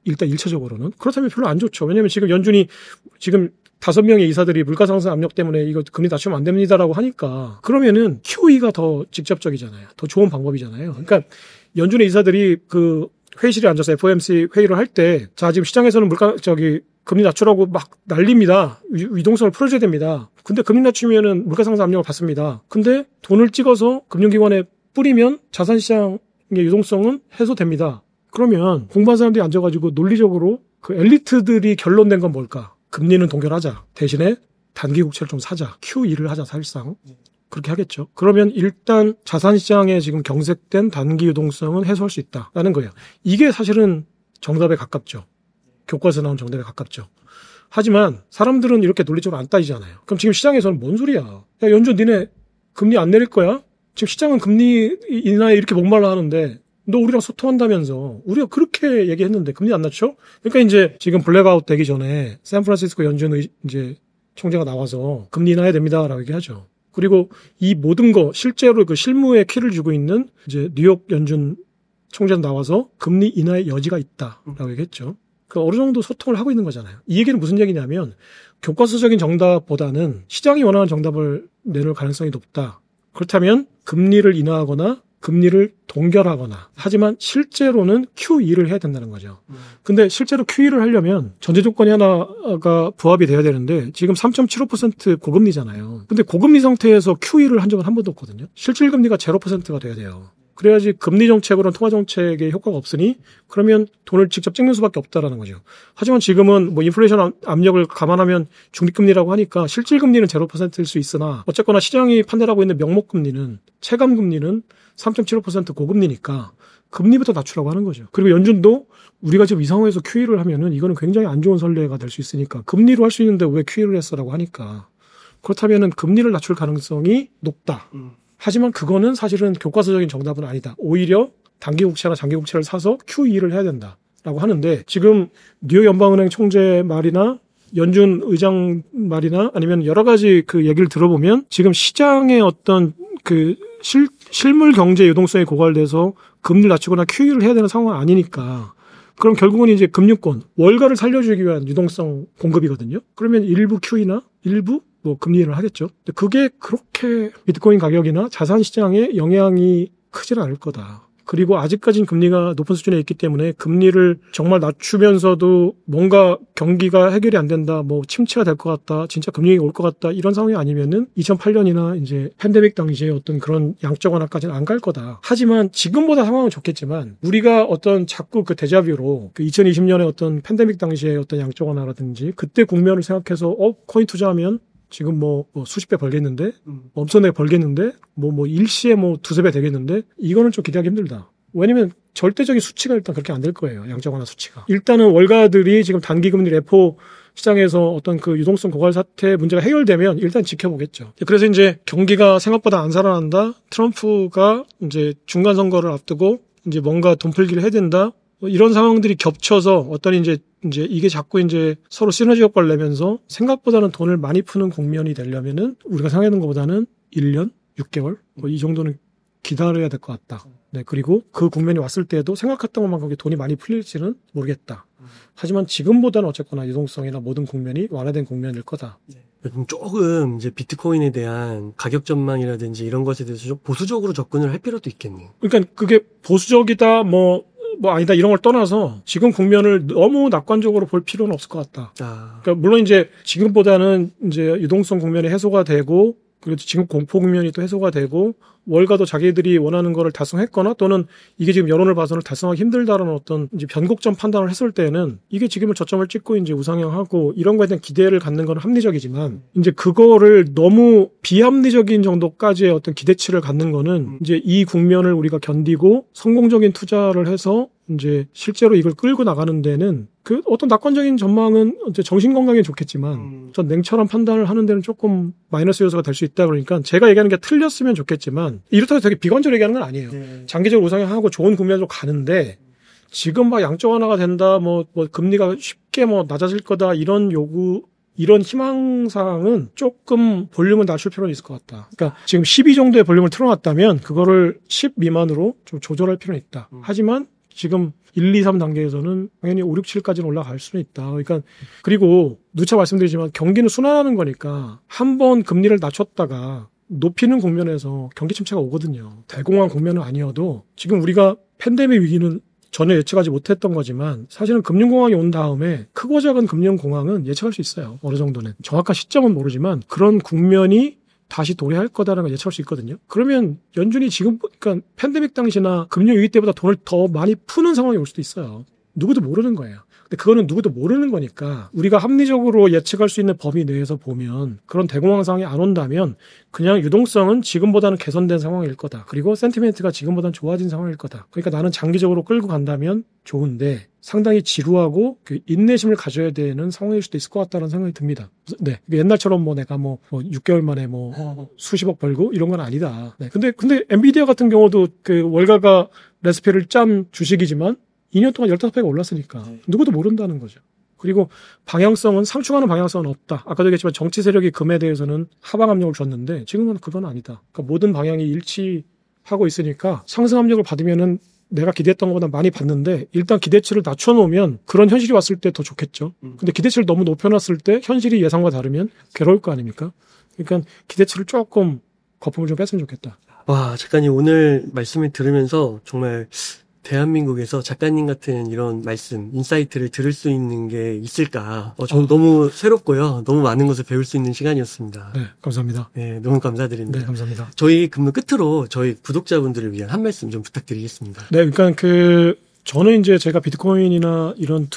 일단 1차적으로는. 그렇다면 별로 안 좋죠. 왜냐면 지금 연준이 지금 5명의 이사들이 물가 상승 압력 때문에 이거 금리 낮추면 안 됩니다라고 하니까, 그러면은 QE가 더 직접적이잖아요. 더 좋은 방법이잖아요. 그러니까 연준의 이사들이 그 회의실에 앉아서 FOMC 회의를 할 때, 자, 지금 시장에서는 금리 낮추라고 막 난립니다. 유동성을 풀어줘야 됩니다. 근데 금리 낮추면은 물가 상승 압력을 받습니다. 근데 돈을 찍어서 금융기관에 뿌리면 자산시장의 유동성은 해소됩니다. 그러면 공부한 사람들이 앉아가지고 논리적으로 그 엘리트들이 결론낸 건 뭘까? 금리는 동결하자. 대신에 단기 국채를 좀 사자. QE를 하자, 사실상. 그렇게 하겠죠. 그러면 일단 자산시장에 지금 경색된 단기 유동성은 해소할 수 있다라는 거예요. 이게 사실은 정답에 가깝죠. 교과서에 나온 정답에 가깝죠. 하지만 사람들은 이렇게 논리적으로 안 따지잖아요. 그럼 지금 시장에서는 뭔 소리야. 야, 연준 니네 금리 안 내릴 거야? 지금 시장은 금리 인하에 이렇게 목말라 하는데 너 우리랑 소통한다면서 우리가 그렇게 얘기했는데 금리 안 낮춰? 그러니까 이제 지금 블랙아웃 되기 전에 샌프란시스코 연준 이제 총재가 나와서 금리 인하해야 됩니다라고 얘기하죠. 그리고 이 모든 거 실제로 그 실무에 키를 주고 있는 이제 뉴욕 연준 총재가 나와서 금리 인하의 여지가 있다라고 얘기했죠. 그 어느 정도 소통을 하고 있는 거잖아요. 이 얘기는 무슨 얘기냐면 교과서적인 정답보다는 시장이 원하는 정답을 내놓을 가능성이 높다. 그렇다면 금리를 인하하거나 금리를 동결하거나 하지만 실제로는 QE를 해야 된다는 거죠. 근데 실제로 QE를 하려면 전제 조건이 하나가 부합이 돼야 되는데 지금 3.75% 고금리잖아요. 근데 고금리 상태에서 QE를 한 적은 한 번도 없거든요. 실질금리가 0%가 돼야 돼요. 그래야지 금리 정책으로는 통화 정책에 효과가 없으니 그러면 돈을 직접 찍는 수밖에 없다라는 거죠. 하지만 지금은 뭐 인플레이션 압력을 감안하면 중립금리라고 하니까 실질금리는 0%일 수 있으나 어쨌거나 시장이 판단하고 있는 명목금리는 체감금리는 3.75% 고금리니까 금리부터 낮추라고 하는 거죠. 그리고 연준도 우리가 지금 이 상황에서 QE를 하면은 이거는 굉장히 안 좋은 선례가 될 수 있으니까 금리로 할 수 있는데 왜 QE를 했어라고 하니까 그렇다면은 금리를 낮출 가능성이 높다. 하지만 그거는 사실은 교과서적인 정답은 아니다. 오히려 단기 국채나 장기 국채를 사서 QE를 해야 된다라고 하는데 지금 뉴욕 연방은행 총재 말이나 연준 의장 말이나 아니면 여러 가지 그 얘기를 들어보면 지금 시장의 어떤 그 실물 경제 유동성이 고갈돼서 금리를 낮추거나 QE를 해야 되는 상황은 아니니까 그럼 결국은 이제 금융권 월가를 살려주기 위한 유동성 공급이거든요. 그러면 일부 QE나 일부 뭐 금리를 하겠죠. 근데 그게 그렇게 비트코인 가격이나 자산 시장에 영향이 크지는 않을 거다. 그리고 아직까지는 금리가 높은 수준에 있기 때문에 금리를 정말 낮추면서도 뭔가 경기가 해결이 안 된다, 뭐 침체가 될 것 같다, 진짜 금리가 올 것 같다 이런 상황이 아니면은 2008년이나 이제 팬데믹 당시에 어떤 그런 양적 완화까지는 안 갈 거다. 하지만 지금보다 상황은 좋겠지만 우리가 어떤 자꾸 그 데자뷰로 그 2020년에 어떤 팬데믹 당시에 어떤 양적 완화라든지 그때 국면을 생각해서 코인 투자하면 지금 뭐 수십 배 벌겠는데, 엄청나게 벌겠는데, 일시에 두세 배 되겠는데, 이거는 좀 기대하기 힘들다. 왜냐면 절대적인 수치가 일단 그렇게 안 될 거예요. 양적 완화 수치가. 일단은 월가들이 지금 단기금리 레포 시장에서 어떤 그 유동성 고갈 사태 문제가 해결되면 일단 지켜보겠죠. 그래서 이제 경기가 생각보다 안 살아난다. 트럼프가 이제 중간 선거를 앞두고 이제 뭔가 돈 풀기를 해야 된다. 이런 상황들이 겹쳐서 어떤 이제 이게 자꾸 이제 서로 시너지 효과를 내면서 생각보다는 돈을 많이 푸는 국면이 되려면은 우리가 생각하는 것보다는 1년, 6개월 이 정도는 기다려야 될 것 같다. 네, 그리고 그 국면이 왔을 때도 생각했던 것만큼 돈이 많이 풀릴지는 모르겠다. 하지만 지금보다는 어쨌거나 유동성이나 모든 국면이 완화된 국면일 거다. 조금 이제 비트코인에 대한 가격 전망이라든지 이런 것에 대해서 좀 보수적으로 접근을 할 필요도 있겠네요. 그러니까 그게 보수적이다 아니다 이런 걸 떠나서 지금 국면을 너무 낙관적으로 볼 필요는 없을 것 같다. 그러니까 물론 이제 지금보다는 이제 유동성 국면이 해소가 되고 그리고 지금 공포 국면이 또 해소가 되고 월가도 자기들이 원하는 거를 달성했거나 또는 이게 지금 여론을 봐서는 달성하기 힘들다라는 어떤 이제 변곡점 판단을 했을 때는 이게 지금은 저점을 찍고 이제 우상향하고 이런 거에 대한 기대를 갖는 건 합리적이지만 이제 그거를 너무 비합리적인 정도까지의 어떤 기대치를 갖는 거는 이제 이 국면을 우리가 견디고 성공적인 투자를 해서 이제 실제로 이걸 끌고 나가는 데는 그 어떤 낙관적인 전망은 정신 건강에 좋겠지만 전 냉철한 판단을 하는 데는 조금 마이너스 요소가 될 수 있다 그러니까 제가 얘기하는 게 틀렸으면 좋겠지만 이렇다고 되게 비관적으로 얘기하는 건 아니에요. 장기적으로 우상향하고 좋은 국면으로 가는데 지금 막 양적 완화가 된다, 금리가 쉽게 낮아질 거다 이런 요구. 이런 희망사항은 조금 볼륨을 낮출 필요는 있을 것 같다. 그러니까 지금 12 정도의 볼륨을 틀어놨다면 그거를 10 미만으로 좀 조절할 필요는 있다. 하지만 지금 1, 2, 3 단계에서는 당연히 5, 6, 7까지는 올라갈 수는 있다. 그러니까 그리고 누차 말씀드리지만 경기는 순환하는 거니까 한번 금리를 낮췄다가 높이는 국면에서 경기 침체가 오거든요. 대공황 국면은 아니어도 지금 우리가 팬데믹 위기는 전혀 예측하지 못했던 거지만 사실은 금융공황이 온 다음에 크고 작은 금융공황은 예측할 수 있어요. 어느 정도는. 정확한 시점은 모르지만 그런 국면이 다시 도래할 거다라는 걸 예측할 수 있거든요. 그러면 연준이 지금 그러니까 팬데믹 당시나 금융위기 때보다 돈을 더 많이 푸는 상황이 올 수도 있어요. 누구도 모르는 거예요. 근데 그거는 누구도 모르는 거니까 우리가 합리적으로 예측할 수 있는 범위 내에서 보면 그런 대공황 상황이 안 온다면 그냥 유동성은 지금보다는 개선된 상황일 거다. 그리고 센티멘트가 지금보다는 좋아진 상황일 거다. 그러니까 나는 장기적으로 끌고 간다면 좋은데 상당히 지루하고 그 인내심을 가져야 되는 상황일 수도 있을 것 같다는 생각이 듭니다. 네, 옛날처럼 뭐 내가 뭐 6개월 만에 뭐 수십억 벌고 이런 건 아니다. 네, 근데 엔비디아 같은 경우도 그 월가가 레시피를 짠 주식이지만 2년 동안 15배가 올랐으니까 누구도 모른다는 거죠. 그리고 방향성은 상충하는 방향성은 없다. 아까도 얘기했지만 정치 세력이 금에 대해서는 하방 압력을 줬는데 지금은 그건 아니다. 그러니까 모든 방향이 일치하고 있으니까 상승 압력을 받으면은 내가 기대했던 것보다 많이 받는데 일단 기대치를 낮춰놓으면 그런 현실이 왔을 때 더 좋겠죠. 근데 기대치를 너무 높여놨을 때 현실이 예상과 다르면 괴로울 거 아닙니까? 그러니까 기대치를 조금 거품을 좀 뺐으면 좋겠다. 와, 작가님 오늘 말씀을 들으면서 정말 대한민국에서 작가님 같은 이런 말씀, 인사이트를 들을 수 있는 게 있을까? 저는 너무 새롭고요. 너무 많은 것을 배울 수 있는 시간이었습니다. 네, 감사합니다. 네, 너무 감사드립니다. 네, 감사합니다. 저희 근무 끝으로 저희 구독자분들을 위한 한 말씀 좀 부탁드리겠습니다. 네, 그러니까 저는 이제 제가 비트코인이나 이런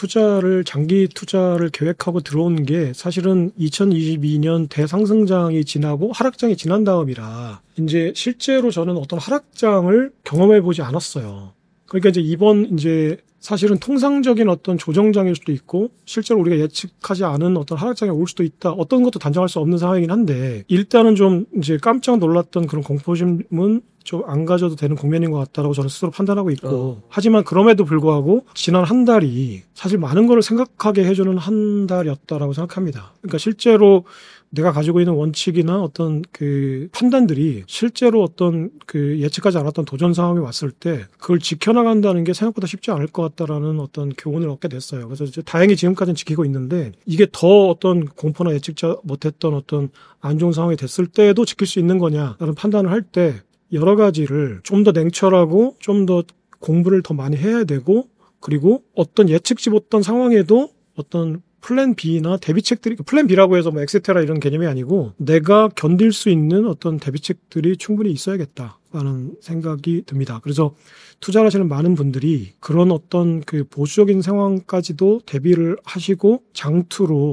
장기 투자를 계획하고 들어온 게 사실은 2022년 대상승장이 지나고 하락장이 지난 다음이라 이제 실제로 저는 어떤 하락장을 경험해 보지 않았어요. 그러니까 이제 이번 이제 사실은 통상적인 어떤 조정장일 수도 있고 실제로 우리가 예측하지 않은 어떤 하락장이 올 수도 있다. 어떤 것도 단정할 수 없는 상황이긴 한데 일단은 좀 이제 깜짝 놀랐던 그런 공포심은 좀 안 가져도 되는 국면인 것 같다라고 저는 스스로 판단하고 있고 하지만 그럼에도 불구하고 지난 한 달이 사실 많은 거를 생각하게 해주는 한 달이었다라고 생각합니다. 그러니까 실제로 내가 가지고 있는 원칙이나 어떤 그 판단들이 실제로 어떤 그 예측하지 않았던 도전 상황이 왔을 때 그걸 지켜나간다는 게 생각보다 쉽지 않을 것 같다라는 어떤 교훈을 얻게 됐어요. 그래서 이제 다행히 지금까지는 지키고 있는데 이게 더 어떤 공포나 예측지 못했던 어떤 안 좋은 상황이 됐을 때도 지킬 수 있는 거냐라는 판단을 할 때 여러 가지를 좀 더 냉철하고 좀 더 공부를 더 많이 해야 되고 그리고 어떤 예측지 못했던 상황에도 어떤 플랜 B나 대비책들이, 플랜 B라고 해서 뭐 엑세테라 이런 개념이 아니고 내가 견딜 수 있는 어떤 대비책들이 충분히 있어야겠다라는 생각이 듭니다. 그래서 투자를 하시는 많은 분들이 그런 어떤 그 보수적인 상황까지도 대비를 하시고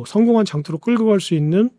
성공한 장투로 끌고 갈 수 있는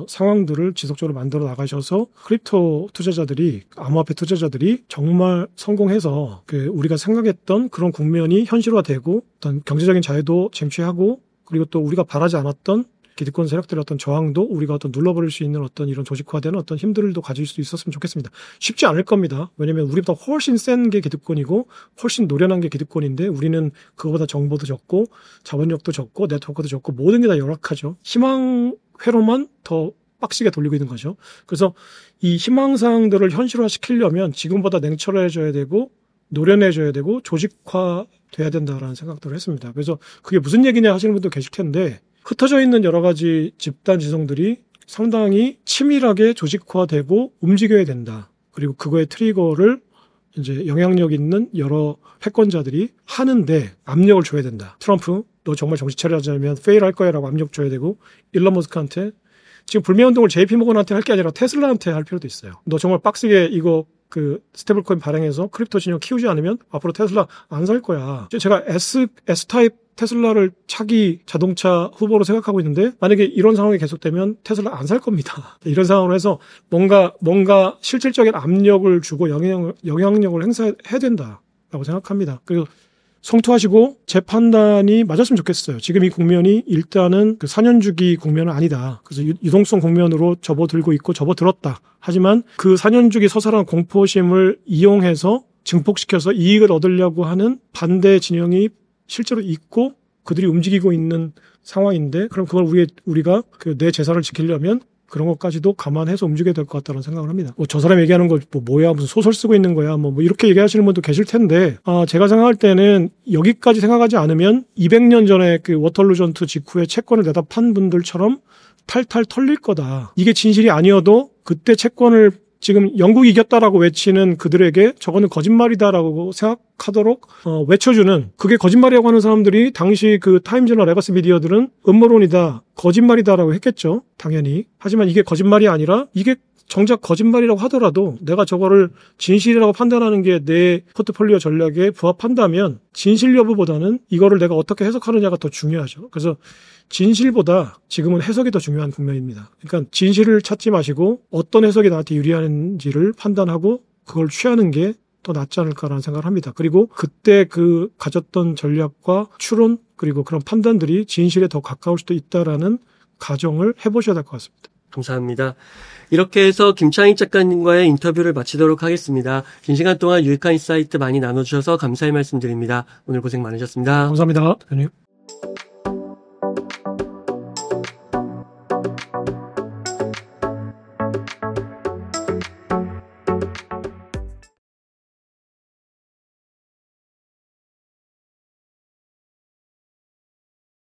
상황들을 지속적으로 만들어 나가셔서 크립토 투자자들이, 암호화폐 투자자들이 정말 성공해서 그 우리가 생각했던 그런 국면이 현실화되고 어떤 경제적인 자유도 쟁취하고 그리고 또 우리가 바라지 않았던 기득권 세력들의 어떤 저항도 우리가 어떤 눌러버릴 수 있는 어떤 이런 조직화되는 어떤 힘들도 가질 수 있었으면 좋겠습니다. 쉽지 않을 겁니다. 왜냐하면 우리보다 훨씬 센 게 기득권이고 훨씬 노련한 게 기득권인데 우리는 그거보다 정보도 적고 자본력도 적고 네트워크도 적고 모든 게 다 열악하죠. 희망회로만 더 빡시게 돌리고 있는 거죠. 그래서 이 희망사항들을 현실화시키려면 지금보다 냉철해져야 되고 노련해져야 되고 조직화돼야 된다라는 생각들을 했습니다. 그래서 그게 무슨 얘기냐 하시는 분도 계실 텐데 흩어져 있는 여러 가지 집단 지성들이 상당히 치밀하게 조직화되고 움직여야 된다. 그리고 그거의 트리거를 이제 영향력 있는 여러 패권자들이 하는데 압력을 줘야 된다. 트럼프, 너 정말 정신 차려야지 않으면 페일 할 거야 라고 압력 줘야 되고 일론 머스크한테 지금 불매운동을 JP모건한테 할 게 아니라 테슬라한테 할 필요도 있어요. 너 정말 빡세게 이거 그 스테이블코인 발행해서 크립토 진영 키우지 않으면 앞으로 테슬라 안 살 거야. 제가 S타입 테슬라를 차기 자동차 후보로 생각하고 있는데 만약에 이런 상황이 계속되면 테슬라 안 살 겁니다. 이런 상황으로 해서 뭔가 실질적인 압력을 주고 영향력을 행사해야 된다라고 생각합니다. 그리고 성투하시고 제 판단이 맞았으면 좋겠어요. 지금 이 국면이 일단은 그 4년주기 국면은 아니다. 그래서 유동성 국면으로 접어들고 있고 접어들었다. 하지만 그 4년주기 서사란 공포심을 이용해서 증폭시켜서 이익을 얻으려고 하는 반대 진영이 실제로 있고 그들이 움직이고 있는 상황인데 그럼 그걸 우리가 그 내 재산을 지키려면 그런 것까지도 감안해서 움직여야 될 것 같다는 생각을 합니다. 저 사람 얘기하는 거 뭐야 무슨 소설 쓰고 있는 거야 뭐 이렇게 얘기하시는 분도 계실 텐데 제가 생각할 때는 여기까지 생각하지 않으면 200년 전에 그 워털루 전투 직후에 채권을 내다 판 분들처럼 탈탈 털릴 거다. 이게 진실이 아니어도 그때 채권을 지금 영국이 이겼다라고 외치는 그들에게 저거는 거짓말이다라고 생각하도록 외쳐주는 그게 거짓말이라고 하는 사람들이 당시 그 타임즈나 레거시 미디어들은 음모론이다, 거짓말이다라고 했겠죠. 당연히. 하지만 이게 거짓말이 아니라 이게 정작 거짓말이라고 하더라도 내가 저거를 진실이라고 판단하는 게 내 포트폴리오 전략에 부합한다면 진실 여부보다는 이거를 내가 어떻게 해석하느냐가 더 중요하죠. 그래서 진실보다 지금은 해석이 더 중요한 국면입니다. 그러니까 진실을 찾지 마시고 어떤 해석이 나한테 유리한지를 판단하고 그걸 취하는 게 더 낫지 않을까라는 생각을 합니다. 그리고 그때 그 가졌던 전략과 추론 그리고 그런 판단들이 진실에 더 가까울 수도 있다라는 가정을 해보셔야 될 것 같습니다. 감사합니다. 이렇게 해서 김창익 작가님과의 인터뷰를 마치도록 하겠습니다. 긴 시간 동안 유익한 인사이트 많이 나눠주셔서 감사의 말씀드립니다. 오늘 고생 많으셨습니다. 감사합니다, 대표님.